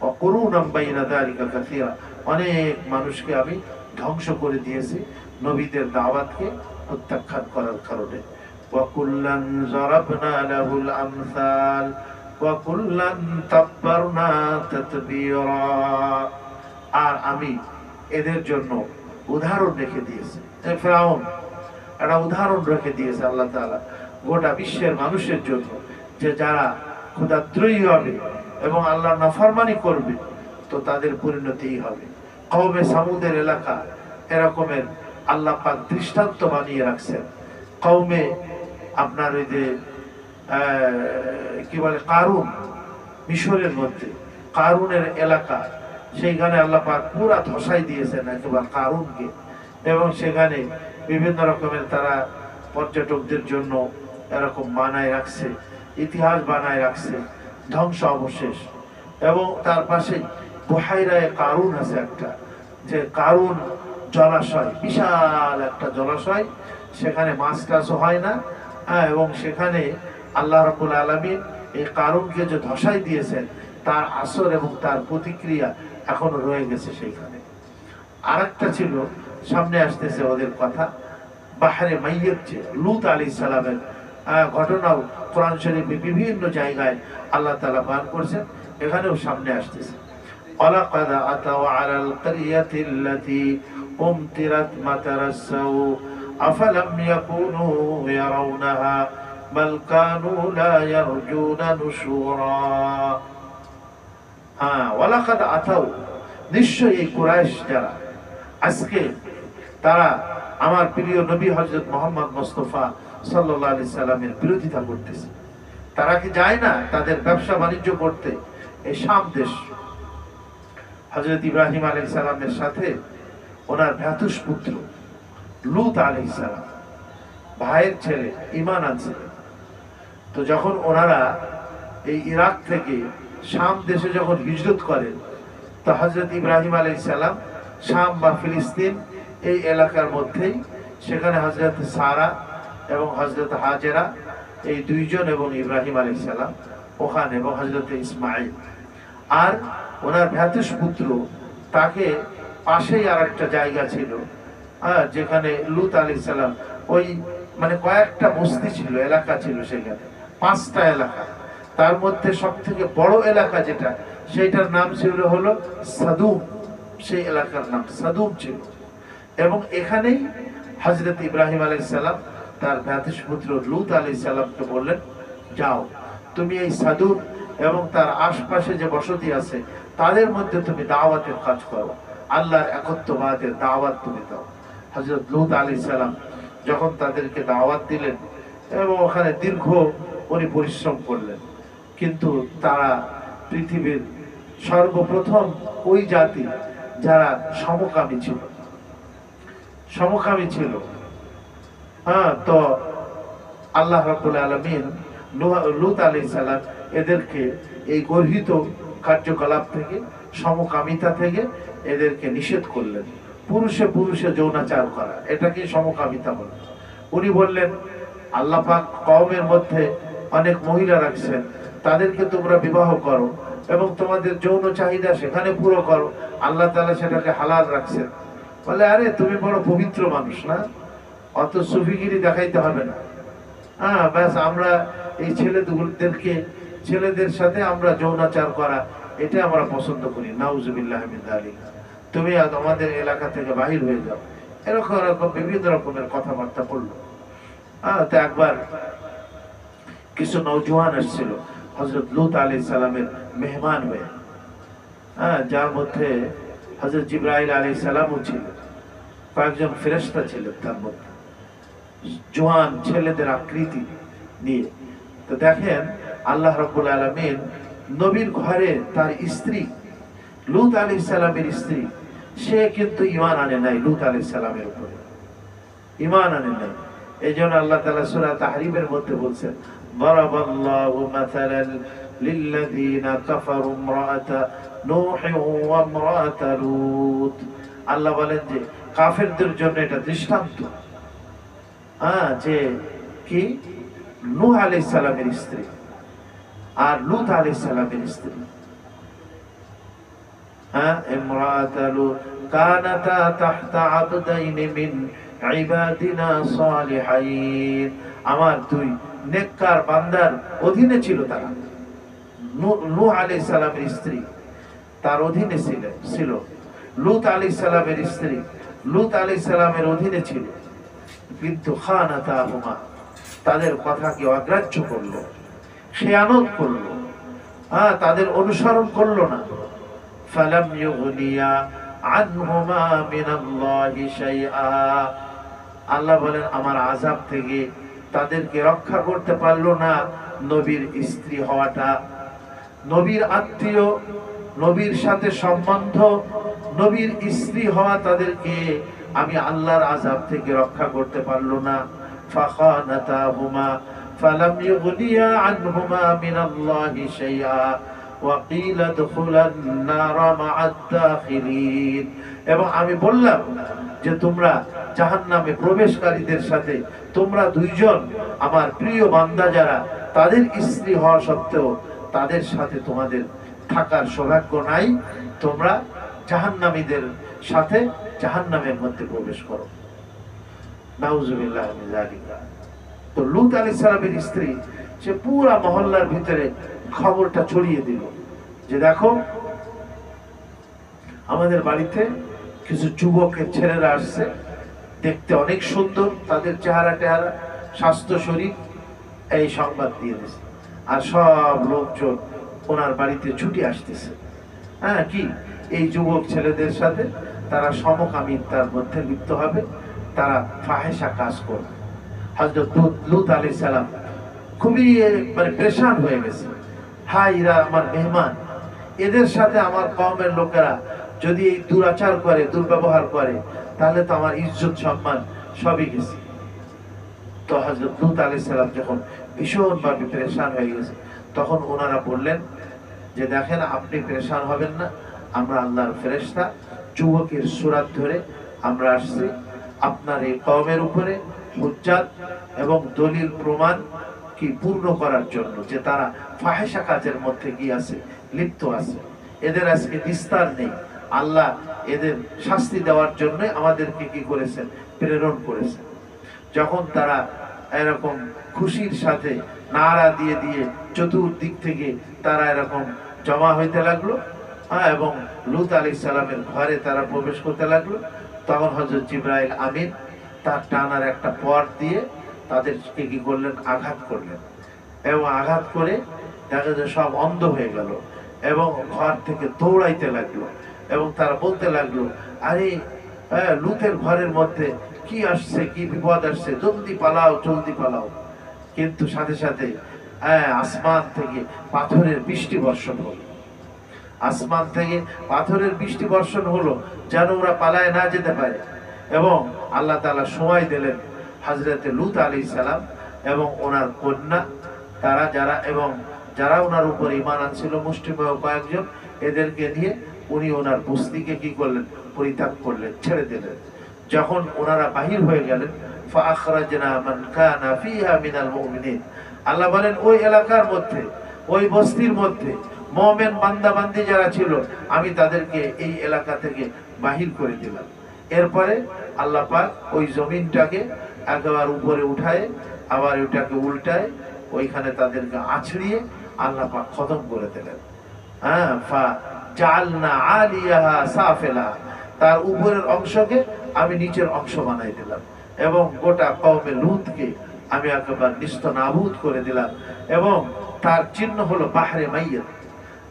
Speaker 1: ওয়াকুরুনাম বাইনা যালিকা কাসীরা, অনেক মানুষকে আমি ধ্বংস করে দিয়েছি নবীদের দাওয়াতকে প্রত্যাখ্যান করার কারণে। ওয়াকুল্লান যারাবনা লাহুল আমসাল ওয়াকুল্লান তাব্বারনা তাতবীরা, আর আমি এদের জন্য উদাহরণ রেখে দিয়েছি। ফিরাউন একটা উদাহরণ রেখে দিয়েছে আল্লাহ তাআলা গোটা বিশ্বের মানুষের জন্য, যে যারা ক্ষুধাদ্রয়ী হবে এবং আল্লাহর নাফরমানি করবে তো তাদের পরিণতিই হবে। কওমে সামুদের এলাকা এরকমের আল্লাহ পাক দৃষ্টান্ত বানিয়ে রাখছেন। কওমে আপনার ওই যে কি বলে কারুন, মিশরের মধ্যে কারুনের এলাকা, সেইখানে আল্লাহ পাক পুরা ধসাই দিয়েছেন একেবারে কারুনকে, এবং সেখানে বিভিন্ন রকমের তারা পর্যটকদের জন্য এরকম বানায় রাখছে, ইতিহাস বানায় রাখছে, ধ্বংস অবশেষ। এবং তার পাশে বুহাইরায়ে কারুন আছে একটা, যে কারুন জলাশয়, বিশাল একটা জলাশয়, সেখানে মাছ টাছও হয় না, এবং সেখানে আল্লাহ রাব্বুল আলামিন এই কারুনকে যে ধসাই দিয়েছেন তার আসর এবং তার প্রতিক্রিয়া এখনো রয়ে গেছে সেইখানে। আরেকটা ছিল, সামনে আসতেছে ওদের কথা, বাহরে মাইয়্যিত, যে লূত আলাইহিস সালামের ঘটনাও কোরআন শরীফে বিভিন্ন জায়গায় আল্লাহ তাআলা বয়ান করেছেন, এখানেও সামনে আসতেছে। ওয়ালাকাদ আতাউ আলাল ক্বরিয়াতিল্লাতী উমতিরাত মাতারাসসাউ আফালাম ইয়াকুনু ইয়ারাউনাহা বাল কানু লা ইয়ারজুনা নুশুরা। ওয়ালাকাদ আতাউ, নিশ্চয়ই এই কুরাইশ যারা আজকে তারা আমার প্রিয় নবী হযরত মুহাম্মদ মুস্তাফা সাল্লাল্লাহু আলাইহি সাল্লামের বিরোধিতা করতেছে। তারা কি যায় না তাদের ব্যবসা বাণিজ্য করতে এই শাম দেশ? হযরত ইব্রাহিম আলাইহিস সালামের সাথে ওনার ভ্রাতুষ পুত্র লূত আলাইহিস সালাম ভাইয়ের ছেলে ঈমান আনছে। তো যখন ওনারা এই ইরাক থেকে শাম দেশে যখন হিজরত করেন, তো হযরত ইব্রাহিম আলাইহিস সালাম শাম বা ফিলিস্তিন এই এলাকার মধ্যেই, সেখানে হযরত সারা এবং হযরত হাজেরা এই দুইজন এবং ইব্রাহিম আলাইহিস সালাম ওখানে, এবং হযরত ইসমাঈল আর ওনার ভ্রাতুষ পুত্র, তাকে পাশেই আর একটা জায়গা ছিল যেখানে লূত আলাইহিস সালাম, ওই মানে কয়েকটা বস্তি ছিল, এলাকা ছিল, সেখানে 5টা এলাকা। তার মধ্যে সব থেকে বড় এলাকা যেটা, সেইটার নাম ছিল হলো সাদুম, সেই এলাকার নাম সাদুম ছিল। এবং এখানেই হযরত ইব্রাহিম আলাইহিস সালাম তার ভ্রাতুষ পুত্র লূত আলাইহিস সালামকে বললেন, যাও তুমি এই সাদুম এবং তার আশপাশে যে বসতি আছে তাদের মধ্যে তুমি দাওয়াতের কাজ করো, আল্লাহর একত্ববাদের দাওয়াত তুমি দাও। হযরত লূত আলাইহিস সালাম যখন তাদেরকে দাওয়াত দিলেন এবং ওখানে দীর্ঘ উনি পরিশ্রম করলেন, কিন্তু তারা পৃথিবীর সর্বপ্রথম ওই জাতি যারা সমকামী ছিল, সমকামী ছিল। তো আল্লাহ রাব্বুল আলামিন লূত আলাইহিস সালাম এদেরকে এই গর্হিত কার্যকলাপ থেকে, সমকামিতা থেকে এদেরকে নিষেধ করলেন। পুরুষে পুরুষে যৌনাচার করা, এটাকে সমকামিতা বলে। উনি বললেন, আল্লাহ পাক কওমের মধ্যে অনেক মহিলা রাখছেন, তাদেরকে তোমরা বিবাহ করো এবং তোমাদের যৌন চাহিদা সেখানে পুরো করো, আল্লাহ তাআলা সেটাকে হালাল রাখছেন। বলে, আরে তুমি বড় পবিত্র মানুষ না, অত সুফিগিরি দেখাইতে হবে না। ব্যাস আমরা এই ছেলেদের সাথে আমরা যৌনাচার করা, এটা আমরা পছন্দ করি, নাউজুবিল্লাহ মিন যালিক, তুমি আমাদের এলাকা থেকে বাহির হয়ে যাও। এরকম এরকম বিভিন্ন রকমের কথাবার্তা বললো। তো একবার কিছু নওজোয়ান আসছিল হযরত লূত আলাইহিস সালামের মেহমান হয়ে, যার মধ্যে হযরত জিবরাইল আলাইহিস সালামও ছিলেন, কয়েকজন ফেরেশতা ছিলেন তার মধ্যে, জওয়ান ছেলেদের আকৃতি নিয়ে। তো দেখেন আল্লাহ রাব্বুল আলামিন নবীর ঘরে তার স্ত্রী লূত আলাইহিস সালামের স্ত্রী, সে কিন্তু ঈমান আনে নাই লূত আলাইহিস সালামের উপরে, ঈমান আনে নাই। এইজন্য আল্লাহ তাআলা সূরা তাহরিমের মধ্যে বলছেন, দারাবাল্লাহু মাসালান লিল্লাযীনা কাফারু ইমরাআতা নূহ ওয়া ইমরাআতা লূত। আল্লাহ বলেন যে কাফেরদের জন্য এটা দৃষ্টান্ত, যে কি নূহ আলাইহিস সালামের স্ত্রী আর লূত আলাইহিস সালামের স্ত্রী, ইমরাআতা লূত কানাতা তাহতা আবদাইন মিন ইবাদিনা সালিহাইন, আমার দুই নেককার বান্দার অধীনে ছিল তারা। নূহ আলাইহিস সালামের স্ত্রী তার অধীনে ছিল, লূত আলাইহিস সালামের স্ত্রী লূত আলাইহিস সালামের অধীনে ছিল। কিন্তু খানাতাহুমা, তাদের কথাকে অগ্রাহ্য করলো, খেয়ানত করলো, তাদের অনুসরণ করলো না। ফালাম ইউগনিয়া আনহুমা মিনাল্লাহি শাইআ, আল্লাহ বলেন আমার আযাব থেকে তাদেরকে রক্ষা করতে পারলো না নবীর স্ত্রী হওয়াটা, নবীর আত্মীয়, নবীর সাথে সম্বন্ধ, নবীর স্ত্রী হওয়া তাদেরকে আমি আল্লাহর আযাব থেকে রক্ষা করতে পারলো না। ফাখানাতাহুমা ফালাম ইউগনিয়া আনহুমা মিনাল্লাহি শাইআ ওয়া কিলা দুখুলান নারা মা'আদ দাখিলিন, এবং আমি বললাম যে তোমরা জাহান্নামে প্রবেশকারীদের সাথে, তোমরা দুইজন আমার প্রিয় বান্দা যারা, তাদের স্ত্রী হওয়া সত্ত্বেও তাদের সাথে তোমাদের থাকার সৌভাগ্য নাই, তোমরা জাহান্নামীদের সাথে জাহান্নামের মধ্যে প্রবেশ করো। নাউজুবিল্লাহ মিন যালিকা। তো লূত আলাইহিস সালামের স্ত্রী সে পুরা মহল্লার ভিতরে খবরটা ছড়িয়ে দিল যে দেখো আমাদের বাড়িতে কিছু যুবকের ছেলেরা আসছে, দেখতে অনেক সুন্দর, তাদের চেহারা টেহারা, স্বাস্থ্য শরীর, এই সংবাদ দিয়ে দিছে। আর সব লোকজন ওনার বাড়িতে ছুটে আসতেছে, কি এই যুবক ছেলেদের সাথে তারা সমকামিতার মধ্যে লিপ্ত হবে, তারা ফাহেসা কাজ করবে। হযরত লূত আলাইহিস সালাম খুবই মানে পেরেশান হয়ে গেছে, এরা আমার মেহমান, এদের সাথে আমার কওমের লোকেরা যদি এই দুরাচার করে, দুর্ব্যবহার করে, তাহলে তো আমার ইজ্জত সম্মান সবই গেছে। তো হযরত লূত আলাইহিস সালাম যখন ভীষণভাবে পেরেশান হয়ে গেছে, তখন ওনারা বললেন যে দেখেন আপনি পেরেশান হবেন না, আমরা আল্লাহর ফেরেশতা, যুবকের সুরাত ধরে আমরা আসছি আপনার এই কওমের উপরে হুজ্জাত এবং দলিল প্রমাণ কি পূর্ণ করার জন্য, যে তারা ফাহেসা কাজের মধ্যে কি আছে, লিপ্ত আছে, এদের আজকে নিস্তার নেই। আল্লাহ এদের শাস্তি দেওয়ার জন্য আমাদেরকে কি করেছেন, প্রেরণ করেছেন। যখন তারা এরকম খুশির সাথে নারা দিয়ে দিয়ে চতুর্দিক থেকে তারা এরকম জমা হইতে লাগলো, এবং লূত আলাইহিস সালামের ঘরে তারা প্রবেশ করতে লাগলো, তখন হযরত জিবরাইল আমিন তার টানার একটা পথ দিয়ে তাদেরকে কি করলেন, আঘাত করলেন, এবং আঘাত করে দেখা যায় সব অন্ধ হয়ে গেল, এবং ঘর থেকে দৌড়াইতে লাগলো, এবং তারা বলতে লাগলো আরে লূতের ঘরের মধ্যে কি আসছে, কি বিপদ আসছে, জলদি পালাও, জলদি পালাও। কিন্তু সাথে সাথে আসমান থেকে পাথরের বৃষ্টি বর্ষণ হলো, আসমান থেকে পাথরের বৃষ্টি বর্ষণ হলো যেন ওরা পালায় না যেতে পারে। এবং আল্লাহ তাআলা সময় দিলেন হযরত লূত আলাইহিস সালাম এবং ওনার কন্যা, তারা যারা এবং যারা ওনার উপর ঈমান আনছিল মুষ্টিমেয় কয়েকজন, এদেরকে নিয়ে উনি ওনার বস্তিকে কি করলেন, পরিত্যাগ করলেন, ছেড়ে দিলেন। যখন ওনারা বাহির হয়ে গেলেন, ফাআখরাজনা মান কানা ফিহা মিনাল মুমিনিন, আল্লাহ বলেন ওই এলাকার মধ্যে, ওই বস্তির মধ্যে মুমিন বান্দা বান্দি যারা ছিল, আমি তাদেরকে এই এলাকা থেকে বাহির করে দিলাম। এরপরে আল্লাহ পাক ওই জমিনটাকে একবার উপরে উঠায়, আবার ওটাকে উল্টায়, ওইখানে তাদেরকে আছড়িয়ে আল্লাহ পাক খতম করে দিলেন। ফা জাআলনা আলিয়াহা সাফিলা, তার উপরের অংশকে আমি নিচের অংশ বানাই দিলাম, এবং গোটা কওমে লূতকে আমি একেবারে নিস্তনাবুদ করে দিলাম। এবং তার চিহ্ন হলো বাহরে মাইয়াত।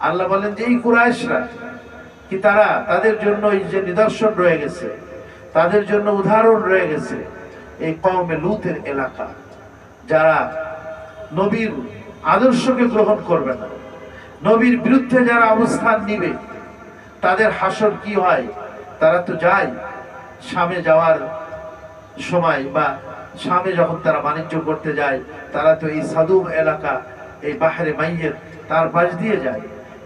Speaker 1: আল্লাহ বলেন যে এই কুরাইশরা কি, তারা তাদের জন্য এই যে নিদর্শন রয়ে গেছে, তাদের জন্য উদাহরণ রয়ে গেছে, এই কওমে লূতের এলাকা, যারা নবীর আদর্শকে গ্রহণ করবে না, নবীর বিরুদ্ধে যারা অবস্থান নিবে, তাদের হাসর কি হয়। তারা তো যায় শামে যাওয়ার সময়, বা শামে যখন তারা বাণিজ্য করতে যায়, তারা তো এই সাদুম এলাকা, এই বাহরে মাইয়াত তার পাশ দিয়ে যায়।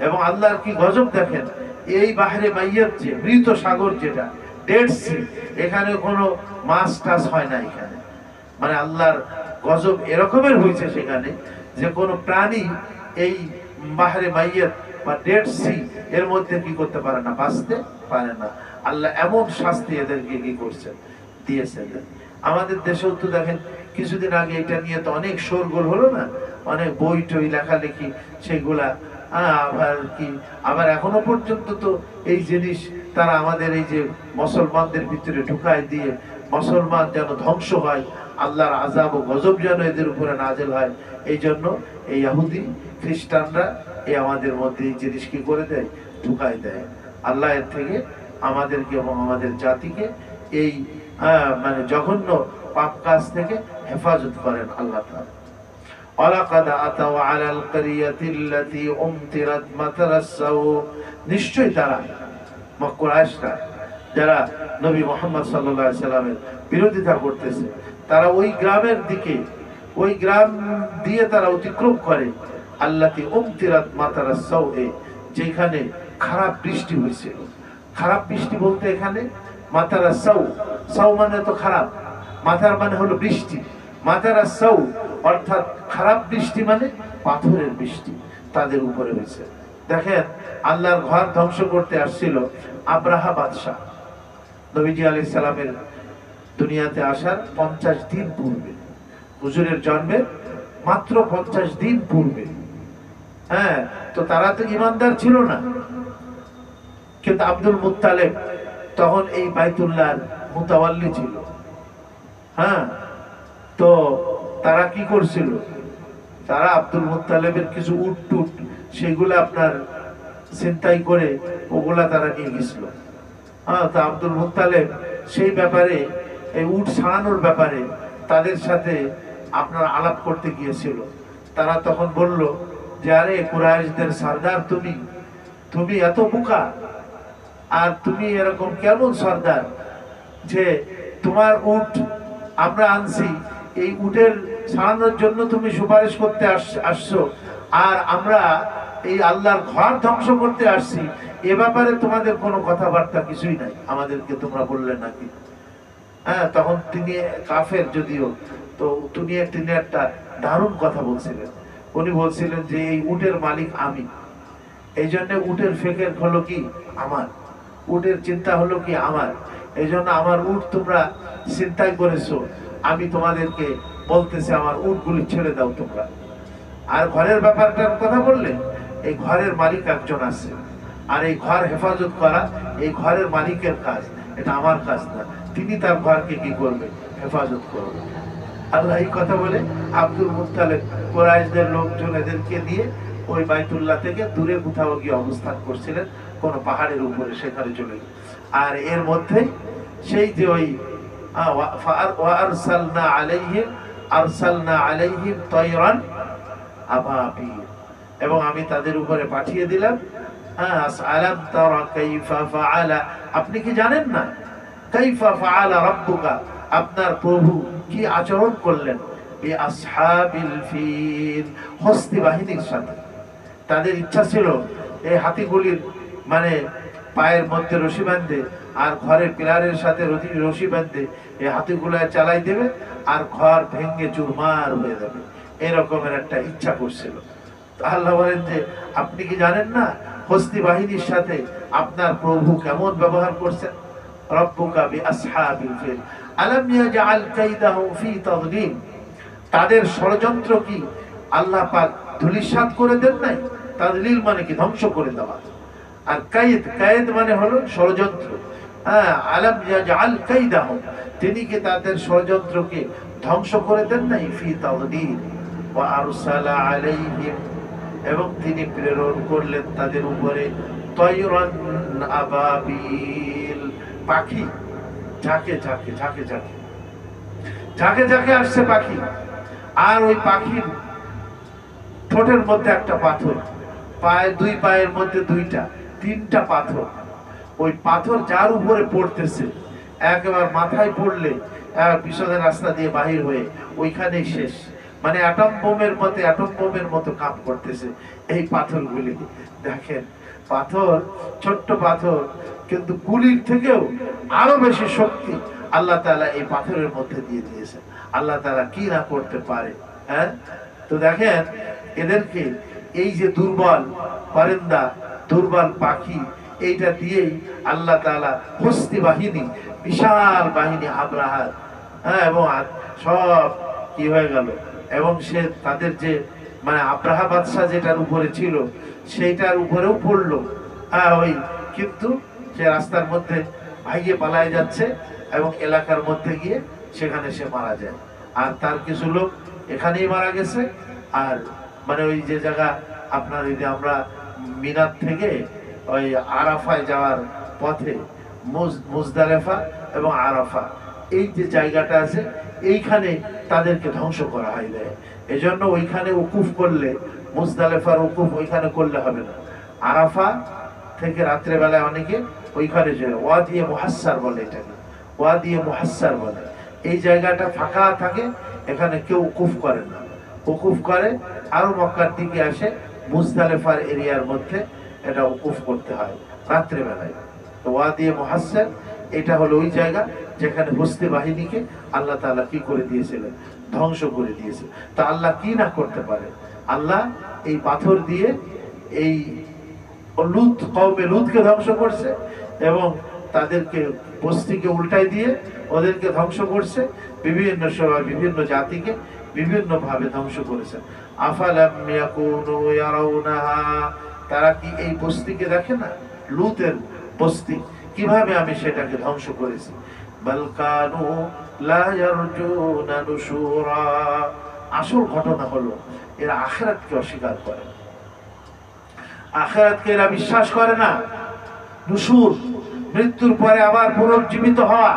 Speaker 1: এবং আল্লাহর কি গজব দেখেন, এই বাহরে মাইয়াত যে মৃত সাগর, যেটা ডেড সি, এখানে কোনো মাছ টাছ হয় না। এখানে মানে আল্লাহর গজব এরকমের হয়েছে সেখানে, যে কোনো প্রাণী এই বাহরে মাইয়াত বা ডেড সি এর মধ্যে কি করতে পারে না, বাঁচতে পারে না। আল্লাহ এমন শাস্তি এদেরকে কি করছেন, দিয়েছেন। আমাদের দেশেও তো দেখেন কিছুদিন আগে এটা নিয়ে তো অনেক শোরগোল হলো না, অনেক বই টই লেখালেখি, সেগুলা আবার এখনো পর্যন্ত তো এই জিনিস তারা আমাদের এই যে মুসলমানদের ভিতরে ঢুকায় দিয়ে মুসলমান যেন ধ্বংস হয়, আল্লাহর আযাব ও গজব যেন এদের উপরে নাযিল হয়। এই জন্য এই ইহুদি খ্রিস্টানরা আমাদের মধ্যে এই জিনিস কি করে দেয়, ঢুকাই দেয়। আল্লাহ এর থেকে আমাদেরকে এবং আমাদের জাতিকে এই মানে জঘন্য পাপ কাজ থেকে হেফাজত করেন আল্লাহ তাআলা। ওয়ালাকাদ আতাউ আলাল ক্বরিয়াতিল্লাতী উমতিরাত মাতারাসসাউ, নিশ্চয়ই তারা কুরাইশরা যারা নবী মুহাম্মদ সাল্লাল্লাহু আলাইহি সাল্লামের বিরোধিতা করতেছে, তারা ওই গ্রামের দিকে, ওই গ্রাম দিয়ে তারা অতিক্রম করে, আল্লাতী উমতিরাত মাতারাসসাউ, যেখানে খারাপ বৃষ্টি হয়েছিল। খারাপ বৃষ্টি বলতে এখানে মাতারাসসাউ, সাউ মানে তো খারাপ, মাথার মানে হলো বৃষ্টি, মাতারাসসাউ অর্থাৎ খারাপ বৃষ্টি মানে পাথরের বৃষ্টি তাদের উপরে হয়েছে। দেখেন, আল্লাহর ঘর ধ্বংস করতে আসছিল আব্রাহা বাদশাহ নবীজি আলাইহিস সালামের দুনিয়াতে আসার 50 দিন পূর্বে, হুজুরের জন্মের মাত্র 50 দিন পূর্বে। হ্যাঁ, তো তারা তো ইমানদার ছিল না, কিন্তু আব্দুল মুত্তালিব তখন এই বাইতুল্লাহর মুতাওয়াল্লি ছিল। হ্যাঁ, তো তারা কি করছিল, তারা আব্দুল মুত্তালিবের কিছু উট টুট সেগুলো আপনার ছিনতাই করে ওগুলা তারা নিয়ে গেছিল। হ্যাঁ, তো আব্দুল মুত্তালিব সেই ব্যাপারে, এই উট ছাড়ানোর ব্যাপারে তাদের সাথে আপনার আলাপ করতে গিয়েছিল। তারা তখন বলল যে, আরে কুরাইশদের সর্দার তুমি, তুমি এত বোকা, আর তুমি এরকম কেমন সর্দার যে তোমার উট আমরা আনছি, এই উটের ছাড়ানোর জন্য তুমি সুপারিশ করতে আসছো, আর আমরা এই আল্লাহর ঘর ধ্বংস করতে আসছি, এ ব্যাপারে তোমাদের কোনো কথাবার্তা কিছুই নাই, আমাদেরকে তোমরা বললে নাকি? হ্যাঁ, তখন তিনি কাফের যদিও, তো তিনি একটা দারুণ কথা বলছিলেন। উনি বলছিলেন যে এই উটের মালিক আমি, এই জন্য উটের ফেকের হলো কি আমার, উটের চিন্তা হলো কি আমার, এই জন্য আমার উট তোমরা চিন্তাই করেছো, আমি তোমাদেরকে বলতেছি আমার উটগুলি ছেড়ে দাও তোমরা। আর ঘরের ব্যাপারটার কথা বললে, এই ঘরের মালিক একজন আছে, আর এই ঘর হেফাজত করা এই ঘরের মালিকের কাজ, এটা আমার কাজ না। তিনি তার ঘরকে কি করবে, হেফাজত করবে। আল্লাহ এই কথা বলে আব্দুল মুত্তালিব কুরাইশদের লোকজন এদেরকে নিয়ে ওই বাইতুল্লাহ থেকে দূরে কোথাও গিয়ে অবস্থান করছিলেন, কোন পাহাড়ের উপরে, সেখানে চলে গেল। আর এর মধ্যে সেই যে ওই আরসালনা আলাইহিম তায়রান আবাবিল, এবং আমি তাদের উপরে পাঠিয়ে দিলাম। আলাম তারা কাইফা ফাআলা, আপনি কি জানেন না, কাইফা ফাআলা রাব্বুকা, আপনার প্রভু কি আচরণ করলেন, বি আসহাবিল ফিল, হস্তি বাহিনীর সাথে। তাদের ইচ্ছা ছিল এই হাতিগুলির মানে পায়ের মধ্যে রশি বাঁধে আর ঘরের পিলারের সাথে রশি বাঁধে এই হাতিগুলো চালাই দেবে, আর ঘর ভেঙে চুরমার হয়ে যাবে, এরকমের একটা ইচ্ছা করছিল। আল্লাহ বলেন যে আপনি কি জানেন না হস্তি বাহিনীর সাথে আপনার প্রভু কেমন ব্যবহার করছেন। রব্বুকা বিআসহাবিল ফিল আলাম ইয়াজআল কাইদাহুম ফি তাদলিল, তাদের ষড়যন্ত্র কি আল্লাহ পাক ধূলিসাৎ করে দেন নাই। তাদলিল মানে কি, ধ্বংস করে দেওয়া। আর কায়েদ, কায়েদ মানে হলো ষড়যন্ত্র। আলাম ইয়াজআল কাইদাহুম, তিনি কি তাদের ষড়যন্ত্রকে ধ্বংস করে দেন নাই। ফি তাদলিল ওয়া আরসালা আলাইহিম, এবং তিনি প্রেরণ করলেন তাদের উপরে তায়রান আবাবিল, পাখি, ঝাঁকে ঝাঁকে ঝাঁকে ঝাঁকে ঝাঁকে ঝাঁকে আসছে পাখি। আর ওই পাখির ঠোঁটের মধ্যে একটা পাথর, পায়ে দুই পায়ের মধ্যে দুইটা, তিনটা পাথর। ওই পাথর যার উপরে পড়তেছে একেবারে মাথায় পড়লে পিছনের রাস্তা দিয়ে বাহির হয়ে ওইখানেই শেষ, মানে অ্যাটম বোমের মতো কাম করতেছে এই পাথরগুলি। দেখেন, পাথর ছোট্ট পাথর, কিন্তু গুলির থেকেও আরো বেশি শক্তি আল্লাহ তাআলা এই পাথরের মধ্যে দিয়ে দিয়েছেন। আল্লাহ তাআলা কি না করতে পারে। হ্যাঁ, তো দেখেন এদেরকে এই যে দুর্বল পরিন্দা, দুর্বল পাখি, এইটা দিয়েই আল্লাহ তাআলা হস্তি বাহিনী, বিশাল বাহিনী আব্রাহার, এবং সব কি হয়ে গেল, এবং সে তাদের যে মানে আব্রাহা বাদশাহ যেটার উপরে ছিল সেইটার উপরেও পড়লো। ওই কিন্তু সে রাস্তার মধ্যে ভাইয়ে পালায় যাচ্ছে, এবং এলাকার মধ্যে গিয়ে সেখানে সে মারা যায়। আর তার কিছু লোক এখানেই মারা গেছে। আর মানে ওই যে জায়গা আপনার ওই যে আমরা মিনার থেকে ওই আরাফায় যাওয়ার পথে মুজদালেফা এবং আরাফা এই যে জায়গাটা আছে এইখানে তাদেরকে ধ্বংস করা হয় দেয়। এজন্য ওইখানে উকুফ করলে, মুজদালেফার উকুফ ওইখানে করলে হবে না। আরাফা থেকে রাত্রেবেলায় অনেকে ওইখানে যায়, ওয়াদিয়ে মুহাসসার বলে, এটাকে ওয়াদিয়ে মুহাসসার বলে। এই জায়গাটা ফাঁকা থাকে, এখানে কেউ উকুফ করে না। উকুফ করে আরো মক্কার দিকে আসে, মুজদালেফার এরিয়ার মধ্যে এটা উকুফ করতে হয় রাত্রেবেলায়। তো ওয়াদিয়ে মুহাসসার এটা হলো ওই জায়গা যেখানে হস্তি বাহিনীকে আল্লাহ তাআলা কি করে দিয়েছিলেন, ধ্বংস করে দিয়েছে। তা আল্লাহ কি না করতে পারে? আল্লাহ এই পাথর দিয়ে এই লুত, কওমে লুতকে ধ্বংস করছে এবং তাদেরকে বস্তিকে উল্টাই দিয়ে ওদেরকে ধ্বংস করছে। বিভিন্ন সময় বিভিন্ন জাতিকে বিভিন্ন ভাবে ধ্বংস করেছে। আফালাম ইয়াকুনু ইয়ারাউনাহা, তারা কি এই বস্তিকে দেখে না? লুতের বস্তি কিভাবে আমি সেটাকে ধ্বংস করেছি। বাল কানু লা ইয়ারজুনা নুশুরা, আসল ঘটনা হলো এরা আখিরাতকে অস্বীকার করে, আখিরাতকে এরা বিশ্বাস করে না। নুশুর, মৃত্যুর পরে আবার পুনর্জীবিত হওয়া,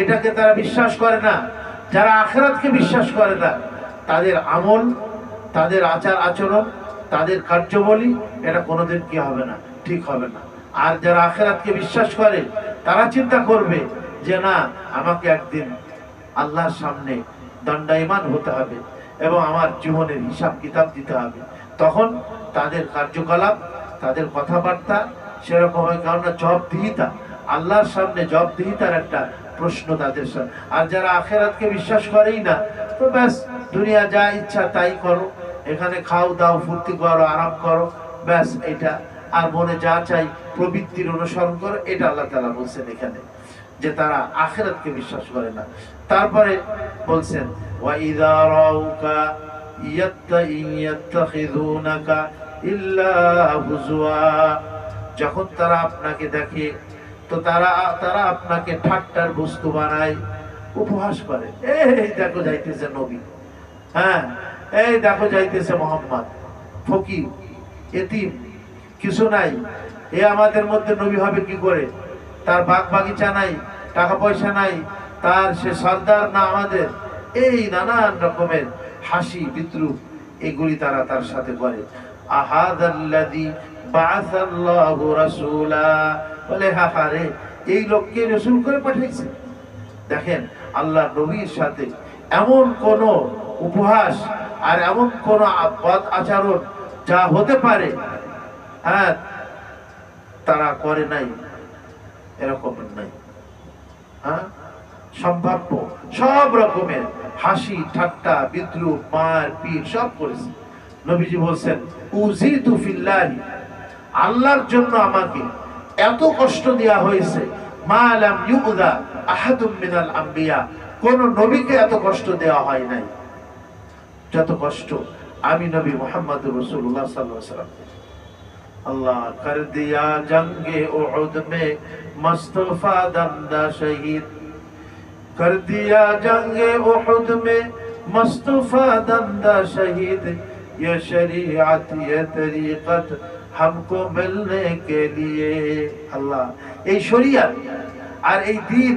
Speaker 1: এটাকে তারা বিশ্বাস করে না। যারা আখিরাতকে বিশ্বাস করে না তাদের আমল, তাদের আচার আচরণ, তাদের কার্যাবলী এটা কোনোদিন কি হবে না, ঠিক হবে না। আর যারা আখিরাতকে বিশ্বাস করে তারা চিন্তা করবে যে না, আমাকে একদিন আল্লাহর সামনে দণ্ডায়মান হতে হবে এবং আমার জীবনের হিসাব কিতাব দিতে হবে। তখন তাদের কার্যকলাপ, তাদের কথাবার্তা সেরকম হয়, কারণ জবাবদিহিতা, আল্লাহর সামনে জবাবদিহিতার একটা প্রশ্ন তাদের সামনে। আর যারা আখিরাতকে বিশ্বাস করেই না, তো ব্যাস দুনিয়া যা ইচ্ছা তাই করো, এখানে খাও দাও, ফুর্তি করো, আরাম করো, ব্যাস এটা। আর মনে যা চাই প্রবৃত্তির অনুসরণ করো, এটা আল্লাহ তাআলা বলছেন এখানে, যে তারা আখিরাতকে বিশ্বাস করে না। তারপরে বলছেন ওয়াইযা রাউকা ইয়াত্তাখিযুনাকা ইল্লা হুজওয়া, যখন তারা আপনাকে দেখে তো তারা আপনাকে ঠাট্টার বস্তু বানায়, উপহাস করে। এই দেখো যাইতেছে নবী, হ্যাঁ এই দেখো যাইতেছে মোহাম্মদ, ফকির এতিম, কিছু নাই, এ আমাদের মধ্যে নবী হবে কি করে? তার বাগ বাগিচা নাই, টাকা পয়সা নাই, তার সে সর্দার না আমাদের। এই নানান রকমের হাসি বিদ্রুপ এগুলি তারা তার সাথে করে। আহাদাল্লাযী বাআসাল্লাহু রাসূলা, বলে হাহারে, এই লোককে রাসূল করে পাঠিয়েছে। দেখেন আল্লাহ নবীর সাথে এমন কোন উপহাস আর এমন কোন বদ আচরণ যা হতে পারে, হ্যাঁ তারা করে নাই, এরকম নাই। হ্যাঁ সম্ভাব্য সব রকমের হাসি ঠাট্টা বিদ্রুপ মার পিট সব করেছে। নবীজি বলছেন উযিতু ফিল্লাহি, আল্লাহর জন্য আমাকে এত কষ্ট দেওয়া হয়েছে, মা লাম ইউযা আহাদুম মিনাল আম্বিয়া, কোন নবীকে এত কষ্ট দেওয়া হয় নাই যত কষ্ট আমি নবী মুহাম্মদুর রাসূলুল্লাহ সাল্লাল্লাহু আলাইহি ওয়াসাল্লাম। अल्लाह कर दिया जंगे उहुद में मुस्तफा दंदा शहीद, कर दिया जंगे उहुद में मुस्तफा दंदा शहीद, ये शरीयत ये तरीकत हमको मिलने के लिए। अल्लाह এই শরিয়ত আর এই দ্বীন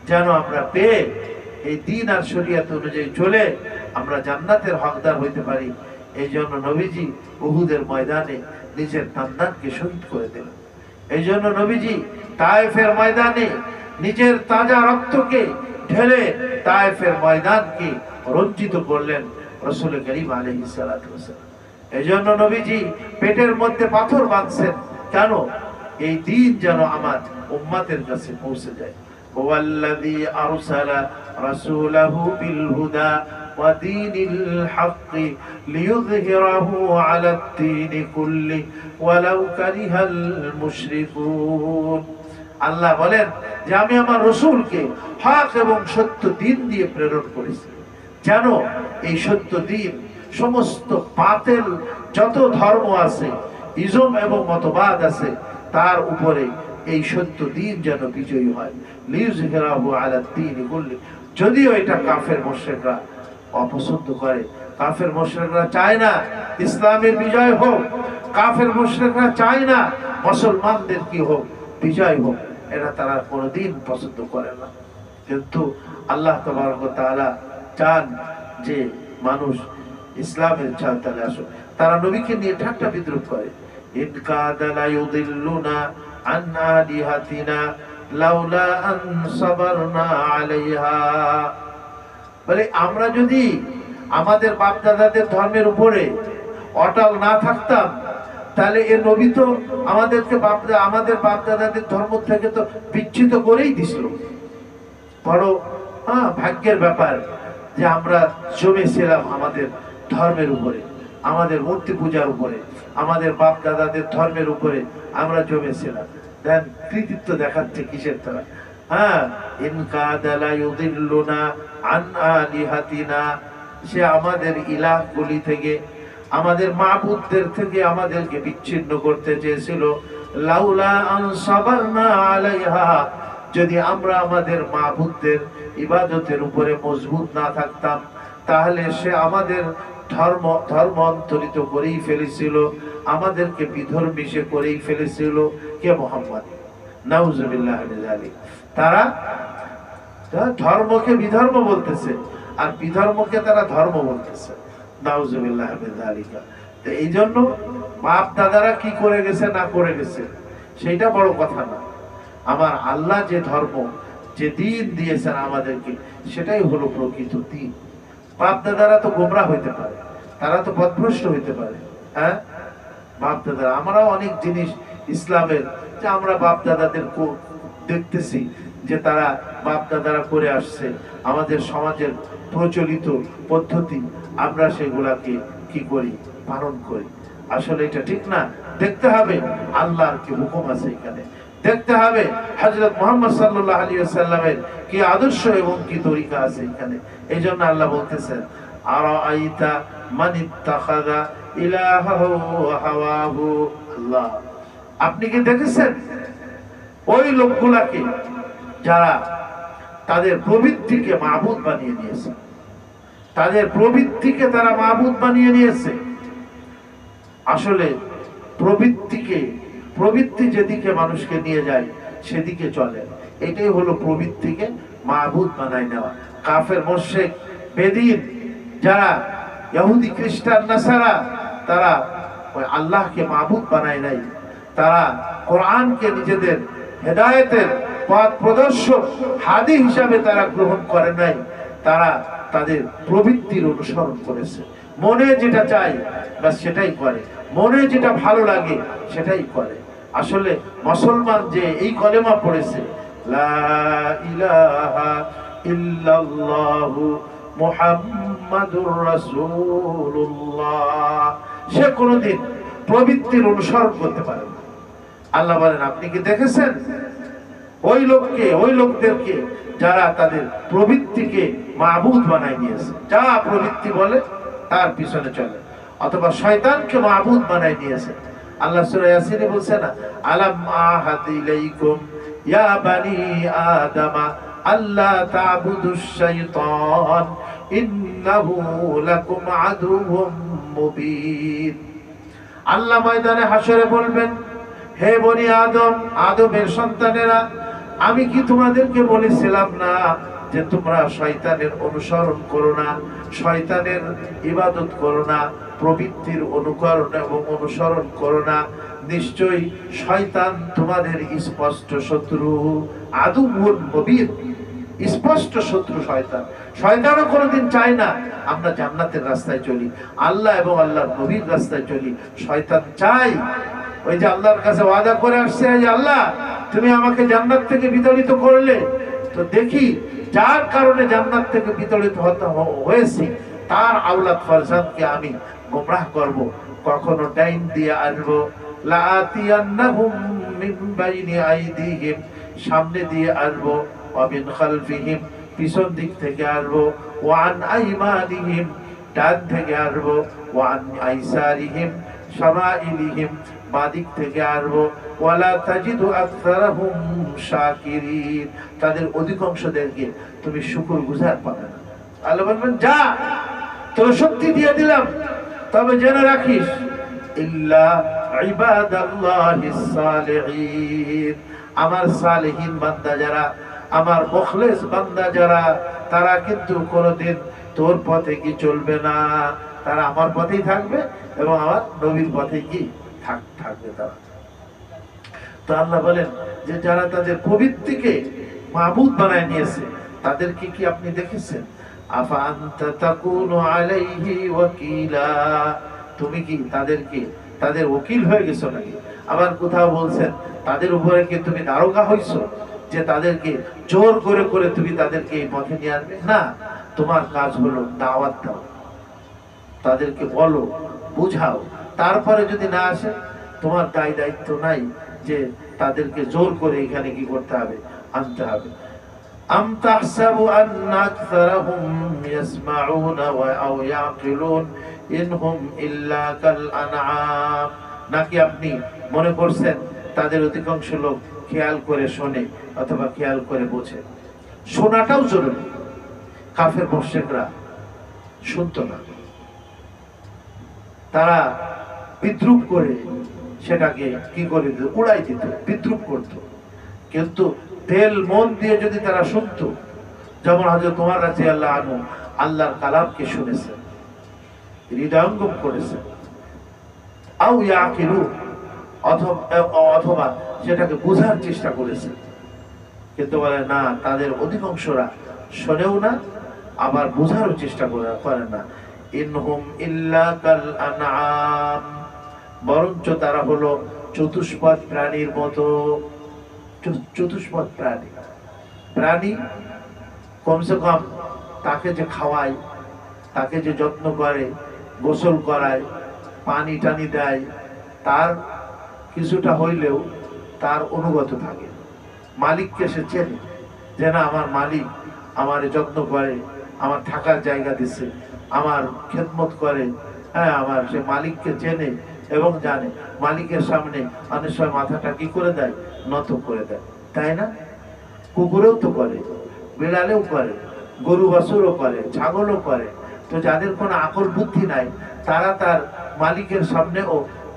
Speaker 1: যেন আমরা পেয়ে, এই দ্বীন আর শরিয়ত অনুযায়ী চলে আমরা জান্নাতের হকদার হইতে পারি। এই জন্য নবীজি উহুদের ময়দানে নিজের সন্তানকে শহীদ করে দিলেন। এই জন্য নবীজি তায়েফের ময়দানে নিজের তাজা রক্তকে ঢেলে তায়েফের ময়দানকে রঞ্জিত করলেন রাসূল করিম আলাইহিস সালাতু ওয়াসালাম। এই জন্য নবীজি পেটের মধ্যে পাথর বাঁধছেন, কেন? এই দ্বীন যেন আমার উম্মতের কাছে পৌঁছে যায়। ওয়াল্লাযী আরসালা রাসূলাহু বিল হুদা ওয়া দীনিল হক লিইয়ুযহিরাহু আলাদ দীনি কুল্লি ওয়ালাউ কারিহাল মুশরিকুন। আল্লাহ বলেন যে আমি আমার রাসূলকে হক এবং সত্য দ্বীন দিয়ে প্রেরণ করেছি, যেন এই সত্য দ্বীন সমস্ত বাতিল যত ধর্ম আছে, ইজম এবং মতবাদ আছে, তার উপরে এই সত্য দিন যেন বিজয়ী হয়। লিইয়ুযহিরাহু আলা দ্বীনি কুল্লি। যদিও এটা কাফের মুশরিকরা অপছন্দ করে, কাফের মুশরিকরা চায় না ইসলামের বিজয় হোক, কাফের মুশরিকরা চায় না মুসলমানদের কি হোক, বিজয় হোক, এটা তারা কোনোদিন পছন্দ করে না। কিন্তু আল্লাহ তাবারক ওয়া তাআলা চান যে মানুষ ইসলামের চাতালে আসুক। তারা নবীকে নিয়ে ঠাট্টা বিদ্রুপ করে, ইন কাদা লা ইউদিল্লুনা আন আলিহাতিনা লাউলা আন সাবারনা আলাইহা। বলে আমরা যদি আমাদের বাপ দাদাদের ধর্মের উপরে অটল না থাকতাম, তাহলে এ নবী তো আমাদের বাপ দাদাদের ধর্ম থেকে তো বিচ্ছিত করেই দিছিল। বড় ভাগ্যের ব্যাপার যে আমরা জমেছিলাম আমাদের ধর্মের উপরে, আমাদের মূর্তি পূজার উপরে, আমাদের বাপ দাদাদের ধর্মের উপরে আমরা জমেছিলাম। দেন কৃতিত্ব দেখাচ্ছে কিসের তারা? ইন কাদা লা ইউদিল্লুনা আন আলিহাতিনা, সে আমাদের ইলাহগুলি থেকে, আমাদের মাবুদদের থেকে আমাদেরকে বিচ্ছিন্ন করতে চেয়েছিল। লাউলা আন সাবারনা আলাইহা, যদি আমরা আমাদের মাবুদদের ইবাদতের উপরে মজবুত না থাকতাম, তাহলে সে আমাদের ধর্মান্তরিত করেই ফেলেছিল, আমাদেরকে বিধর্মী করেই ফেলেছিল। কে? মুহাম্মদ। নাউজুবিল্লাহ মিন যালিক। তারা ধর্মকে বিধর্ম বলতেছে আর বিধর্মকে তারা ধর্ম বলতেছে। নাউজুবিল্লাহ মিন যালিক। তো এই জন্য বাপ দাদারা কি করে গেছে না করে গেছে সেইটা বড় কথা না। আমার আল্লাহ যে ধর্ম, যে দিন দিয়েছেন আমাদেরকে, সেটাই হলো প্রকৃত দিন। বাপ দাদারা তো গোমরাহ হইতে পারে, তারা তো পথভ্রষ্ট হইতে পারে। বাপ দাদারা, আমরাও অনেক জিনিস ইসলামের যে আমরা বাপ দাদাদের দেখতেছি যে তারা বাপ দাদারা করে আসছে, আমাদের সমাজের প্রচলিত পদ্ধতি, আমরা সেগুলাকে কি করি? পালন করি। আসলে এটা ঠিক না। দেখতে হবে আল্লাহর কি হুকুম আছে এখানে, দেখতে হবে হযরত মুহাম্মদ সাল্লাল্লাহু আলাইহি ওয়াসাল্লামের কি আদর্শ এবং কি তরিকা আছে এখানে। এই জন্য আল্লাহ বলতেছেন, আরাআইতা মান ইত্তাখাযা ইলাহাহু হাওয়াহু। আল্লাহ, আপনি কি দেখেছেন ওই লোকগুলাকে যারা তাদের প্রবৃত্তিকে মাবুদ বানিয়ে নিয়েছে? তাদের প্রবৃত্তিকে তারা মাবুদ বানিয়ে নিয়েছে। আসলে প্রবৃত্তি যেদিকে মানুষকে নিয়ে যায় সেদিকে চলে। এটাই হলো প্রবৃত্তিকে মাবুদ বানায় নেওয়া। কাফের মুশরিক বেদিন যারা ইহুদি খ্রিস্টান নাসারা, তারা ওই আল্লাহকে মাবুদ বানায় নাই। তারা কোরআনকে নিজেদের হেদায়েতের পথ প্রদর্শক হাদি হিসাবে তারা গ্রহণ করে নাই। তারা তাদের প্রবৃত্তির অনুসরণ করেছে। মনে যেটা চায় বাস সেটাই করে, মনে যেটা ভালো লাগে সেটাই করে। আসলে মুসলমান যে এই কলেমা পড়েছে, লা ইলাহা ইল্লাল্লাহু মুহাম্মাদুর রাসূলুল্লাহ, সে কোনোদিন প্রবৃত্তির অনুসরণ করতে পারে না। আল্লাহ বলেন, আপনি কি দেখেছেন ওই লোকদেরকে যারা তাদের প্রবৃত্তিকে মাবুদ বানায় নিয়েছে? যা প্রবৃত্তি বলে তার পিছনে চলে, অথবা শয়তানকে মাবুদ বানায় নিয়েছে। আল্লাহ সূরা ইয়াসিনে বলছেন না, আলাম আহাদ ইলাইকুম ইয়া বানি আদামা আল্লা তা'বুদুশ শাইতান ইন্নাহু লাকুম আদুউম মুবিন। আল্লাহ ময়দানে হাশরে বলবেন, হে বনি আদম, আদমের সন্তানেরা, আমি কি তোমাদেরকে বলেছিলাম না যে তোমরা শয়তানের অনুসরণ করো না, শয়তানের ইবাদত করো না, প্রবৃত্তির অনুকরণ এবং অনুসরণ করো না? নিশ্চয়ই শয়তান তোমাদের স্পষ্ট শত্রু। আদুউন মুবিন, স্পষ্ট শত্রু শয়তান। শয়তানও কোনোদিন চায় না আমরা জান্নাতের রাস্তায় চলি, আল্লাহ এবং আল্লাহর নবীর রাস্তায় চলি। শয়তান চায়, ওই যে আল্লাহর কাছে ওয়াদা করে আসছে, যে আল্লাহ তুমি আমাকে জান্নাত থেকে বিতাড়িত করলে, তো দেখি যার কারণে জান্নাত থেকে বিতাড়িত হয়েছি তার আওলাদ ফারজানকে আমি গোমরাহ করব। কখনো ডাইন দিয়ে আসবো, লাআতিয়ান্নাহুম মিন বাইনি আইদিহিম, সামনে দিয়ে আসবো, ওয়া মিন খালফিহিম, পিছন দিক থেকে আসবো, ওয়া আন আইমানিহিম, ডান থেকে আসবো, ওয়া আন আইসারিহিম, শামাইলিহিম, বাদিক থেকে আসবো, ওয়ালা তাজিদু আকসারাহুম শাকিরিন, তাদের অধিকাংশদেরকে তুমি শুকরগুজার পাবে না। আল্লাহ বলবেন যা, তোর শক্তি দিয়ে দিলাম, তবে জেনে রাখিস ইল্লা ইবাদাল্লাহিস সালিহিন, আমার সালেহীন বান্দা যারা, আমার মুখলিস বান্দা যারা, তারা কিন্তু কোনোদিন তোর পথে কি চলবে না, তারা আমার পথেই থাকবে এবং আমার নবীর পথে কি থাকবে তারা। তো আল্লাহ বলেন যে যারা তাদের প্রবৃত্তিকে মাবুদ বানায় নিয়েছে, তাদেরকে কি আপনি দেখেছেন? আফা আনতা তাকুনু আলাইহি ওয়াকিলা, তুমি কি তাদেরকে তাদের ওকিল হয়ে গেছো নাকি? আবার কোথাও বলছেন তাদের উপরে কি তুমি দারোগা হইছো, যে তাদেরকে জোর করে করে তুমি তাদেরকে এই পথে নিয়ে আনবে? না, তোমার কাজ হলো দাওয়াত দাও, তাদেরকে বলো, বুঝাও, তারপরে যদি না আসে তোমার দায়িত্ব নাই যে তাদেরকে জোর করে এখানে কি করতে হবে, আনতে হবে। আম তাহসাবু আন্না আকসারাহুম ইয়াসমাউনা ওয়া আও ইয়াকিলুন ইনহুম ইল্লা কাল আনআম, নাকি আপনি মনে করছেন তাদের অধিকাংশ লোক খেয়াল করে শোনে অথবা খেয়াল করে বোঝে? শোনাটাও জরুরি। কাফের মুশরিকরা শুনতো না, তারা বিদ্রুপ করে সেটাকে কি করে দিত, উড়াই দিত, বিদ্রুপ করত। কিন্তু তেল মন দিয়ে যদি তারা শুনতো, যেমন হযরত ওমর রাদিয়াল্লাহু আনহু আল্লাহর কালামকে শুনেছেন, হৃদয়ঙ্গম করেছেন, আও ইয়াকিলু, অথবা সেটাকে বোঝার চেষ্টা করেছেন, কিন্তু বলে না, তাদের অধিকাংশরা শোনেও না, আবার বোঝারও চেষ্টা করে না। ইনহুম ইল্লা কাল আনআম, বরঞ্চ তারা হলো চতুষ্পদ প্রাণীর মতো। চতুষ্পদ প্রাণী কমসে কম তাকে যে খাওয়ায়, তাকে যে যত্ন করে, গোসল করায়, পানি টানি দেয়, তার কিছুটা হইলেও তার অনুগত থাকে, মালিককে সে চেনে, যে না আমার মালিক আমার যত্ন করে, আমার থাকার জায়গা দিচ্ছে, আমার খেদমত করে, হ্যাঁ, আমার সে মালিককে চেনে এবং জানে। মালিকের সামনে অনেক সময় মাথাটা কি করে দেয়, নত করে দেয়, তাই না? কুকুরেও তো করে, বিড়ালেও করে, গরু বাছুরও করে, ছাগলও করে। তো যাদের কোনো আকল বুদ্ধি নাই, তারা তার মালিকের সামনেও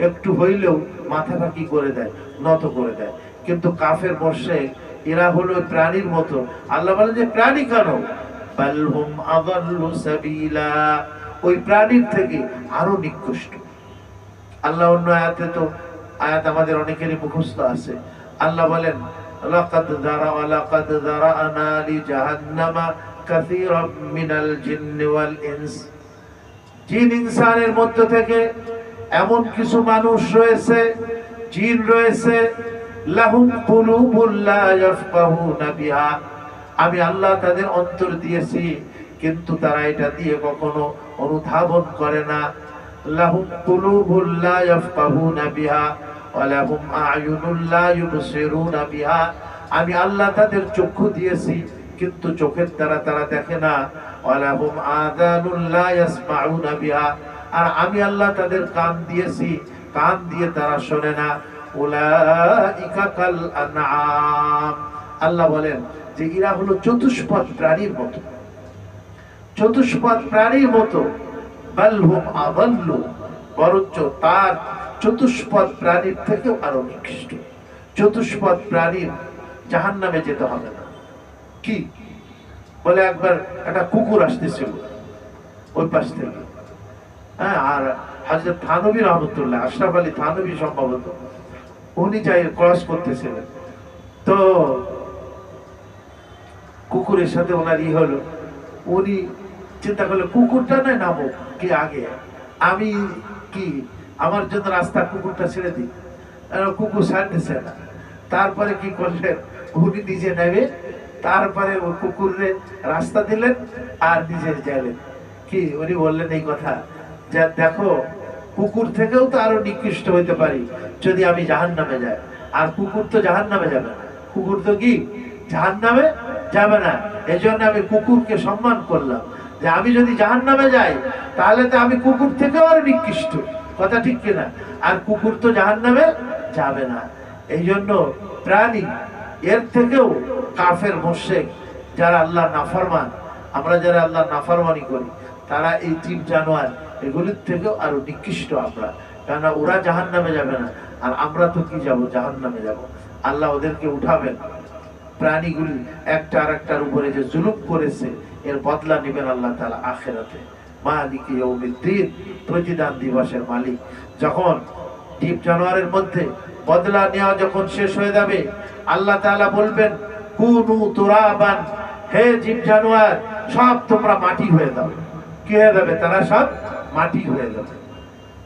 Speaker 1: একটু হইলেও মাথাটা কি করে দেয়, নত করে দেয়। কিন্তু কাফের মুশরিক এরা হলো প্রাণীর মতো। আল্লাহ বলেন যে প্রাণী কেন, বালহুম আযাল্লু সাবিলা, ওই প্রাণীর থেকে আরো নিকৃষ্ট। আল্লাহ অন্য আয়াতে, তো আয়াত আমাদের অনেকেরই মুখস্থ আছে, আল্লাহ বলেন লাকাদ যারা'না লিজাহান্নামা কাসীরাম মিনাল জিন্নি ওয়াল ইনস, জিন ইনসানের মধ্য থেকে এমন কিছু মানুষ রয়েছে, জিন রয়েছে, লাহুম কুলুবুল লা ইয়াফকাহুনা বিহা, আমি আল্লাহ তাদের অন্তর দিয়েছি কিন্তু তারা এটা দিয়ে কখনো অনুধাবন করে না। লাহুম কুলুবুল লা ইয়াফকাহুনা বিহা ওয়া লাহুম আ'য়ুনুল লা ইউবসিরুনা বিহা, আমি আল্লাহ তাদের চক্ষু দিয়েছি কিন্তু চোখের দ্বারা তারা দেখে না। ওয়া লাহুম আযানুল লা ইয়াসমাউনা বিহা, আর আমি আল্লাহ তাদের কান দিয়েছি, কান দিয়ে তারা শোনে না। উলাইকা কাল আনআম, আল্লাহ বলেন যে এরা হলো চতুষ্পদ প্রাণীর মতো, চতুষ্পদ প্রাণীর মতো। বালহুম আযাল্লু, বরঞ্চ তার চতুষ্পদ প্রাণীর থেকেও আরো নিকৃষ্ট। চতুষ্পদ প্রাণীর জাহান্নামে যেতে হবে না। কি বলে, একবার একটা কুকুর আসতেছিল ওই পাশ থেকে, হ্যাঁ, আর হযরত থানবী রহমতুল্লাহ, আশরাফ আলী থানবী সম্ভবত, উনি যাই ক্রস করতেছিলেন, তো কুকুরের সাথে ওনার হলো, উনি চিন্তা করলো কুকুরটা নয় নামো কি আগে, আমি কি আমার জন্য রাস্তা কুকুরটা ছেড়ে দিই, কুকুর ছাড়তেছে না। তারপরে কি করলেন, উনি নিজে নেবে, তারপরে ওই কুকুরের রাস্তা দিলেন আর নিজে গেলেন। কি উনি বললেন এই কথা, যে দেখো কুকুর থেকেও তো আরো নিকৃষ্ট হইতে পারি যদি আমি জাহান্নামে যাই, আর কুকুর তো জাহান্নামে যাবে না, কুকুর তো কি জাহান্নামে যাবে না। এজন্য আমি কুকুরকে সম্মান করলাম, যে আমি যদি জাহান্নামে যাই তাহলে তো আমি কুকুর থেকেও আরো নিকৃষ্ট, কথা ঠিক কিনা? আর কুকুর তো জাহান্নামে যাবে না। এই জন্য প্রাণী এর থেকেও কাফের মুশরিক যারা আল্লাহ নাফরমান, আমরা যারা আল্লাহ নাফরমানি করি, তারা এই জীব জানোয়ার এগুলির থেকেও আরো নিকৃষ্ট আমরা। কেননা ওরা জাহান্নামে যাবে না, আর আমরা তো কি যাব? জাহান্নামে যাব। আল্লাহ ওদেরকে উঠাবেন। প্রাণীগুলি একটা আর একটার উপরে যে জুলুম করেছে এর বদলা নেবেন আল্লাহ তাআলা আখিরাতে। মালিক ইয়াউমিদ্দিন, প্রতিদান দিবসের মালিক। যখন জীব জানোয়ারের মধ্যে বদলা নেওয়া যখন শেষ হয়ে যাবে, আল্লাহ তাআলা বলবেন কুনু তুরাবান, হে জীব জানোয়ার সব তোমরা মাটি হয়ে যাবে। কি হয়ে যাবে? তারা সব মাটি হয়ে যাবে।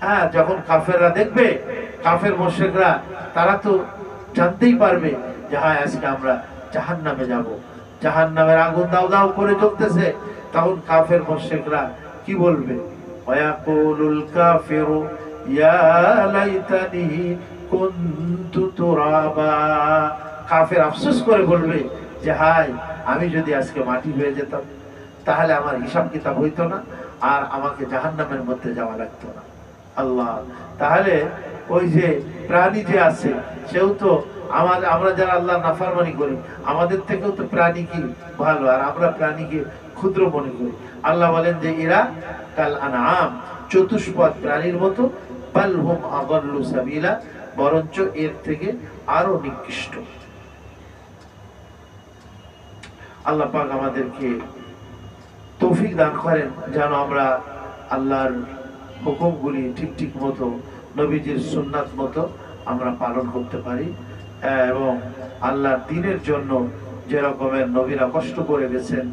Speaker 1: হ্যাঁ, যখন কাফেররা দেখবে, কাফের মুশরিকরা, তারা তো জানতেই পারবে যে হ্যাঁ আজকে আমরা জাহান্নামে যাব, জাহান্নামের আগুন দাউ দাউ করে জ্বলতেছে। তখন কাফের মুশরিকরা কি বলবে? ওয়ায়াকুলুল কাফিরু ইয়া লাইতানি কুনতু তুরাবা। কাফের আফসোস করে বলবে যে হায়, আমি যদি আজকে মাটি হয়ে যেতাম, তাহলে আমার হিসাব কিতাব হইতো না, আর আমাকে জাহান্নামের মধ্যে যাওয়া লাগতো না। আল্লাহ, তাহলে ওই যে প্রাণী যে আছে সেও তো আমরা যারা আল্লাহ নাফরমানি করি, আমাদের থেকেও তো প্রাণী কি ভালো, আর আমরা প্রাণীকে ক্ষুদ্র মনে করি। আল্লাহ বলেন যে এরা কাল আনআম, চতুষ্পদ প্রাণীর মতো, বাল হুম আযাল্লু সাবিলা, বরঞ্চ এর থেকে আরো নিকৃষ্ট। আল্লাহ পাক আমাদেরকে তৌফিক দান করেন যেন আমরা আল্লাহর হুকুমগুলি ঠিক ঠিক মতো, নবীজির সুন্নাত মতো আমরা পালন করতে পারি, এবং আল্লাহর দ্বীনের জন্য যে রকমের নবীরা কষ্ট করে গেছেন,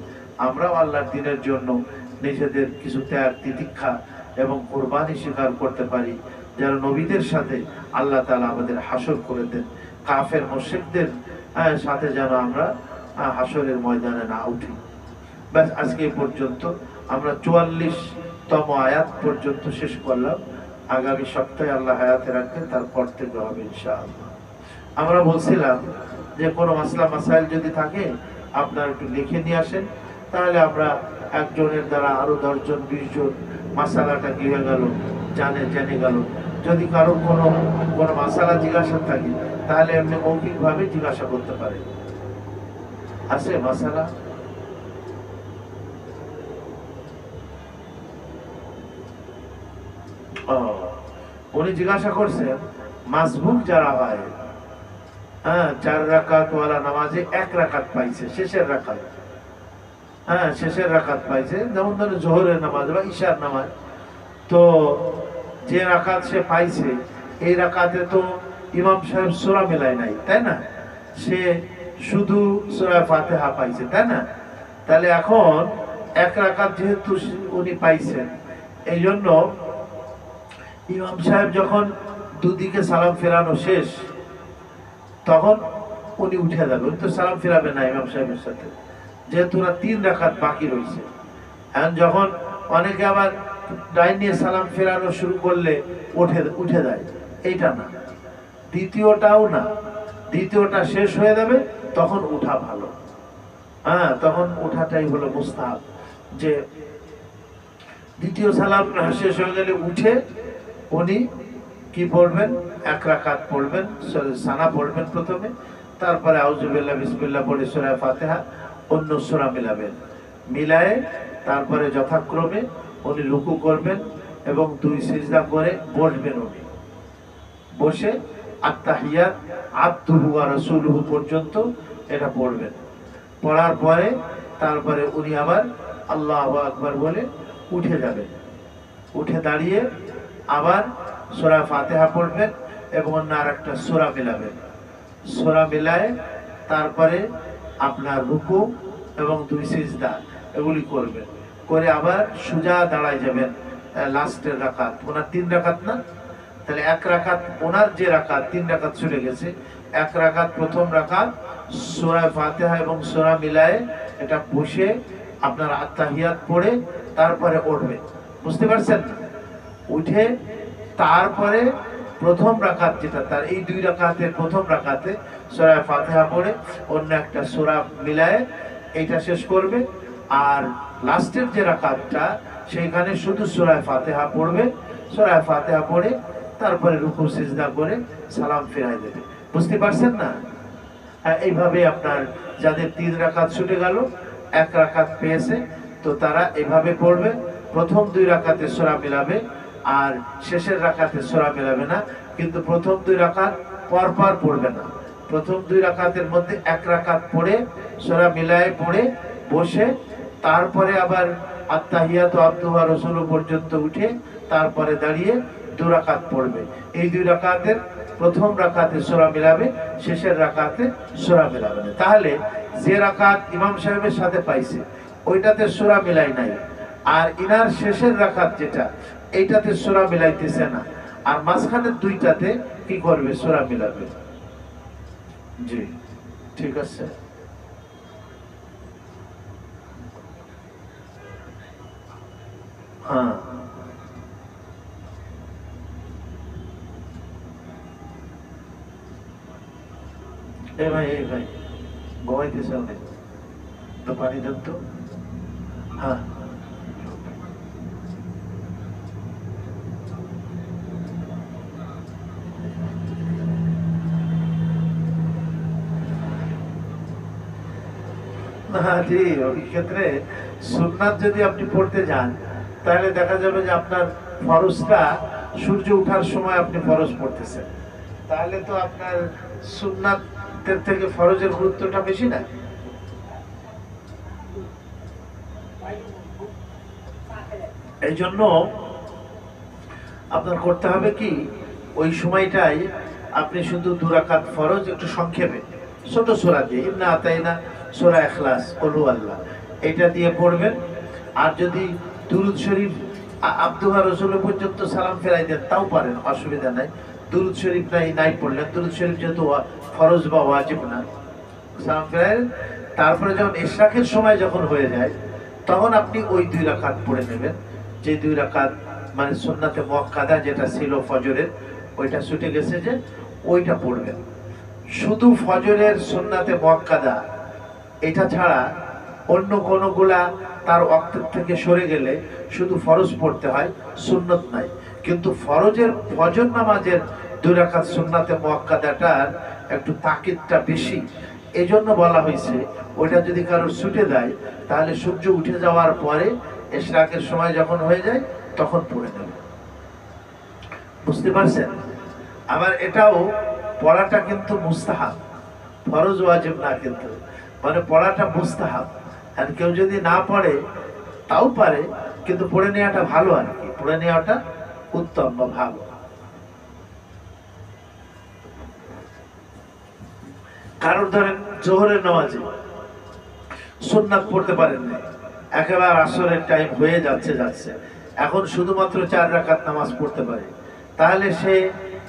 Speaker 1: আমরাও আল্লাহর দ্বীনের জন্য নিজেদের কিছু ত্যাগ তিতিক্ষা এবং কোরবানি স্বীকার করতে পারি, যেন নবীদের সাথে আল্লাহ তাআলা আমাদের হাসর করে দেন। কাফের মুশরিকদের সাথে যেন আমরা হাসরের ময়দানে না উঠি। ব্যাস, আজকে এই পর্যন্ত আমরা 44তম আয়াত পর্যন্ত শেষ করলাম। আগামী সপ্তাহে আল্লাহ হায়াতে রাখবেন, তারপর থেকে হবে ইনশাআল্লাহ। আমরা বলছিলাম যে কোনো মাসলা মাসাইল যদি থাকে আপনারা একটু লিখে নিয়ে আসেন, তাহলে আমরা একজনের দ্বারা আরো 10 জন 20 জন মাসালাটা কি হয়ে গেল জেনে গেল। যদি কারো কোনো মাসালা জিজ্ঞাসা থাকে তাহলে এমনি মৌখিকভাবে জিজ্ঞাসা করতে পারে। আছে মাসালা? উনি জিজ্ঞাসা করছেন মাসবুক যারা হয়, হ্যাঁ, 4 রাকাত ওয়ালা নামাজে 1 রাকাত পাইছে, শেষের রাকাত, হ্যাঁ শেষের রাকাত পাইছে, যেমন ধরো জোহরের নামাজ বা ইশার নামাজ, তো যে রাকাত সে পাইছে এই রাকাতে তো ইমাম সাহেব সূরা মিলাই নাই, তাই না? সে শুধু সূরা ফাতিহা পাইছে, তাই না? তাহলে এখন 1 রাকাত যেহেতু উনি পাইছেন, এই জন্য ইমাম সাহেব যখন দুদিকে সালাম ফেরানো শেষ, তখন উনি উঠে যাবে। উনি তো সালাম ফেরাবে না ইমাম সাহেবের সাথে, যেহেতু ওরা 3 রাকাত বাকি রয়েছে। এখন যখন অনেকে আবার ডাইন নিয়ে সালাম ফেরানো শুরু করলে উঠে যায়, এইটা না। দ্বিতীয়টাও না, দ্বিতীয়টা শেষ হয়ে যাবে, তখন উঠা ভালো। হ্যাঁ, তখন উঠাটাই হলো মুস্তাহাব। যে দ্বিতীয় সালাম শেষ হয়ে গেলে উঠে উনি কি পড়বেন? 1 রাকাত পড়বেন, সানা পড়বেন প্রথমে, তারপরে আউযুবিল্লাহ বিসমিল্লাহ পড়ে সূরা ফাতিহা অন্য সূরা মিলাবেন, মিলায়ে তারপরে যথাক্রমে উনি রুকু করবেন এবং 2 সিজদা করে বসবেন। উনি বসে আত-তাহিয়াত আবদুহু ওয়া রাসূলুহু পর্যন্ত এটা পড়বেন। পড়ার পরে তারপরে উনি আবার আল্লাহু আকবার বলে উঠে যাবেন। উঠে দাঁড়িয়ে আবার সূরা ফাতিহা পড়বেন এবং অন্য আরেকটা সূরা মিলাবেন। সূরা মিলায়ে তারপরে আপনার রুকু এবং 2 সিজদা এগুলি করবেন, করে আবার সোজা দাঁড়ায় যাবেন। লাস্টের রাকাত ওনার 3 রাকাত না, তাহলে 1 রাকাত ওনার যে রাকাত 3 রাকাত চলে গেছে, 1 রাকাত প্রথম রাকাত সূরা ফাতিহা এবং সূরা মিলায়ে এটা বসে আপনার আত-তাহিয়াত পড়ে তারপরে উঠবেন। বুঝতে পারছেন? উঠে তারপরে প্রথম রাকাত যেটা তার, এই 2 রাকাতের প্রথম রাকাতে সূরা ফাতিহা পড়ে অন্য একটা সূরা মিলায়ে এইটা শেষ করবে। আর লাস্টের যে রাকাতটা সেইখানে শুধু সূরা ফাতিহা পড়বে সূরা ফাতিহা পড়ে তারপরে রুকু সিজদা করে সালাম ফিরাই দেবে। বুঝতে পারছেন না? এইভাবে আপনার যাদের 3 রাকাত ছুটে গেল, 1 রাকাত পেয়েছে, তো তারা এভাবে পড়বে। প্রথম 2 রাকাতে সূরা মিলাবে আর শেষের রাকাতে সূরা মিলাবে না, কিন্তু প্রথম 2 রাকাত পরপর পড়বে না। প্রথম 2 রাকাতের মধ্যে 1 রাকাত পড়ে সূরা মিলায়ে পড়ে বসে তারপরে আবার আত্তাহিয়াতু আবদুহু ওয়া রাসূলুহু পর্যন্ত উঠে তারপরে দাঁড়িয়ে 2 রাকাত পড়বে। এই 2 রাকাতের প্রথম রাকাতে সূরা মিলাবে, শেষের রাকাতে সূরা মিলাবে না। তাহলে যে রাকাত ইমাম সাহেবের সাথে পাইছে ওইটাতে সূরা মিলাই নাই, আর ইনার শেষের রাকাত যেটা এইটাতে সূরা মিলাইতেছে না, আর মাঝখানের 2টাতে কি করবে? সূরা মিলাবে। জি ঠিক আছে। হ্যাঁ এই ভাই ঘুমাইতেছে অনেক, তো পানি দেন তো। হ্যাঁ জি, ওই ক্ষেত্রে সুন্নাত যদি আপনি পড়তে যান তাহলে দেখা যাবে যে আপনার ফরজটা সূর্য ওঠার সময় আপনি ফরজ পড়তেছেন, তাহলে তো আপনার সুন্নাতের থেকে ফরজের গুরুত্বটা বেশি না? এই জন্য আপনার করতে হবে কি, ওই সময়টাই আপনি শুধু 2 রাকাত ফরজ একটু সংক্ষেপে ছোট সূরা দিয়ে ইন্না আতাইনা, সূরা ইখলাস, কুল হুয়াল্লাহ এটা দিয়ে পড়বেন। আর যদি দুরূদ শরীফ আবদুহু ওয়া রাসূলুহু পর্যন্ত সালাম ফেরাই দেন তাও পারেন, অসুবিধা নাই। দুরূদ শরীফ নাই পড়লেন, দুরূদ শরীফ যেহেতু ফরজ বা ওয়াজিব না, সালাম ফেরাই তারপরে যখন ইশরাকের সময় যখন হয়ে যায় তখন আপনি ওই 2 রাকাত পড়ে নেবেন। যে 2 রাকাত মানে সুন্নাতে মুআক্কাদা যেটা ছিল ফজরের, ওইটা ছুটে গেছে যে ওইটা পড়বেন। শুধু ফজরের সুন্নাতে মুআক্কাদা এটা ছাড়া অন্য কোনগুলা তার ওয়াক্তের থেকে সরে গেলে শুধু ফরজ পড়তে হয়, সুন্নত নাই। কিন্তু ফজর নামাজের 2 রাকাত সুন্নাতে মুআক্কাদাটার একটু তাকিদটা বেশি, এজন্য বলা হয়েছে ওইটা যদি কারোর ছুটে যায় তাহলে সূর্য উঠে যাওয়ার পরে ইশরাকের সময় যখন হয়ে যায় তখন পড়ে নেবে। বুঝতে পারছেন? আবার এটাও পড়াটা কিন্তু মুস্তাহাব, ফরজ ওয়াজিব না, কিন্তু মানে পড়াটা মুস্তাহাব। আর কেউ যদি না পড়ে তাও পারে, কিন্তু পড়ে নেওয়াটা ভালো, আর কি পড়ে নেওয়াটা উত্তম বা ভালো। কারোর ধরেন জোহরের নামাজে সুন্নাত পড়তে পারেন না, একেবারে আসরের টাইম হয়ে যাচ্ছে, এখন শুধুমাত্র 4 রাকাত নামাজ পড়তে পারে, তাহলে সে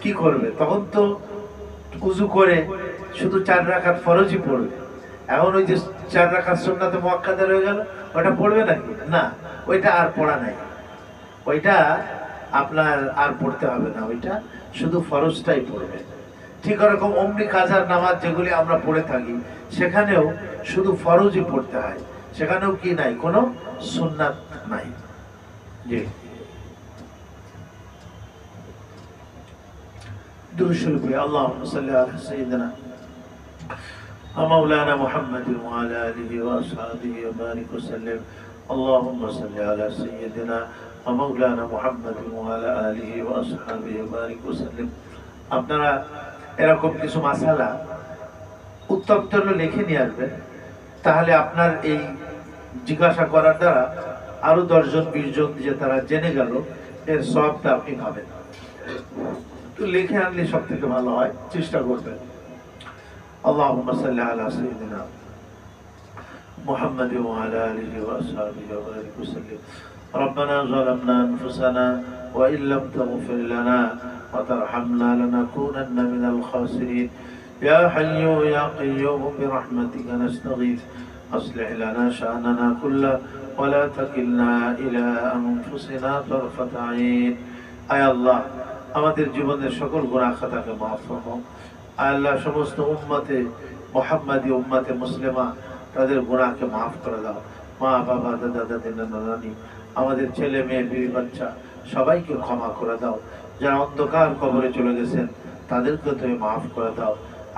Speaker 1: কি করবে? তখন তো উযু করে শুধু 4 রাকাত ফরজই পড়বে। এখন ওই যে 4 রাকাত সুন্নাতে মুআক্কাদা রয়ে গেল, ওটা পড়বে নাকি? না, ওইটা আর পড়া নাই, ওইটা আপনার আর পড়তে হবে না, ওইটা শুধু ফরজটাই পড়বে। ঠিক এরকম ওমরি কাজার নামাজ যেগুলি আমরা পড়ে থাকি সেখানেও শুধু ফরজই পড়তে হয়, সেখানেও কি নাই? কোনো সুন্নাত নাই। জি দুরূদ শরীফ আল্লাহুম্মা সাল্লি আলা সাইয়্যিদিনা مولانا محمد وعلى آله وأصحابه وبارك وسلم اللهم صل على سيدنا ومولانا محمد وعلى آله وأصحابه وبارك وسلم। আপনারা এরকম কিছু মাসালা উত্তর লিখে নিয়ে আসবেন, তাহলে আপনার এই জিজ্ঞাসা করার দ্বারা আরো 10 জন 20 জন যে তারা জেনে গেল এর সওয়াবটা আপনি পাবেন। তো লিখে আনলে সব থেকে ভালো হয়, চেষ্টা করবেন। اللهم صل على سيدنا محمد وعلى آله وأصحابه وبارك وسلم ربنا ظلمنا أنفسنا وإن لم تغفر لنا وترحمنا لنكونن من الخاسرين يا حي يا قيوم برحمتك نستغيث أصلح لنا شأننا كله ولا تكلنا إلى أنفسنا طرفة عين أي الله আমাদের জীবনের সকল গুনাহ খাতাকে মাফ করো। আল্লাহ সমস্ত উম্মতে মুহাম্মাদি উম্মতে মুসলিমা তাদের গুনাহকে মাফ করে দাও। মা বাবা দাদা দাদি নানা নানি আমাদের ছেলে মেয়ে বিবি বাচ্চা সবাইকে ক্ষমা করে দাও। যারা অন্ধকার কবরে চলে গেছেন তাদেরকে তুমি মাফ করে দাও।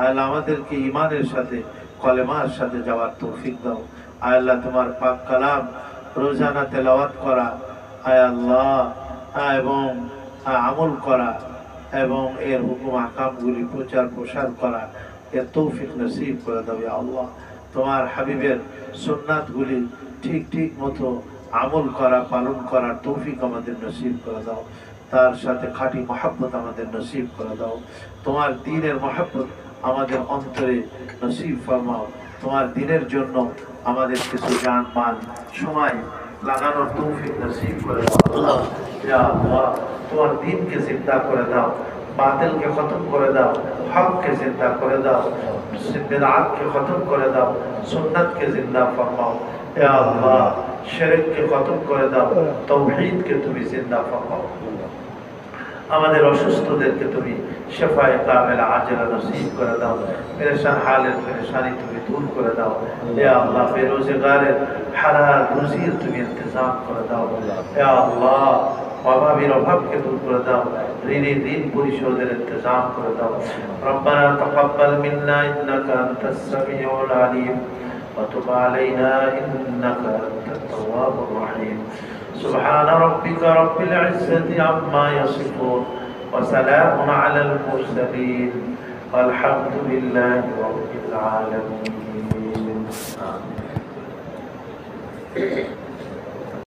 Speaker 1: আল্লাহ আমাদেরকে ইমানের সাথে কলেমার সাথে যাওয়ার তৌফিক দাও। আল্লাহ তোমার পাক কালাম রোজানা তেলাওয়াত করা আল্লাহ এবং আমল করা এবং এর হুকুম আহকামগুলি প্রচার প্রসার করা এর তৌফিক নসিব করে দাও ইয়া আল্লাহ। তোমার হাবিবের সুন্নাতগুলি ঠিক ঠিক মতো আমল করা পালন করার তৌফিক আমাদের নসিব করে দাও। তার সাথে খাঁটি মহাব্বত আমাদের নসিব করে দাও। তোমার দ্বীনের মহাব্বত আমাদের অন্তরে নসিব ফরমাও। তোমার দ্বীনের জন্য আমাদের কিছু জান মাল সময় লাগানোর তৌফিক নসিব করে দাও আল্লাহ। ইয়া আল্লাহ তোমার দ্বীনকে জিন্দা করে দাও, বাতিলকে খতম করে দাও, হককে জিন্দা করে দাও, বিদআতকে খতম করে দাও, সুন্নাতকে জিন্দা ফরমাও। ইয়া আল্লাহ শিরককে খতম করে দাও, তাওহীদকে তুমি জিন্দা ফরমাও। আমাদের অসুস্থদেরকে তুমি শেফায়ে কামিলা আজলা নসিব করে দাও। পেরেশান হালের পেরেশানি তুমি দূর করে দাও। ইয়া আল্লাহ বেরোজগারের হালাল রুজির তুমি ইন্তজাম করে দাও। ইয়া আল্লাহ অভাবের অভাবকে দূর করে দাও, ঋণের ঋণ পরিশোধের ইন্তজাম করে দাও। রব্বানা তাকাব্বাল মিন্না ইন্নাকা আনতাস সামিউল আলিম ওয়া তুব আলাইনা ইন্নাকা আনতাত তাওয়াবুর রহিম। سبحان ربك رب العزة عما يصفون وسلام على المرسلين والحمد لله رب العالمين.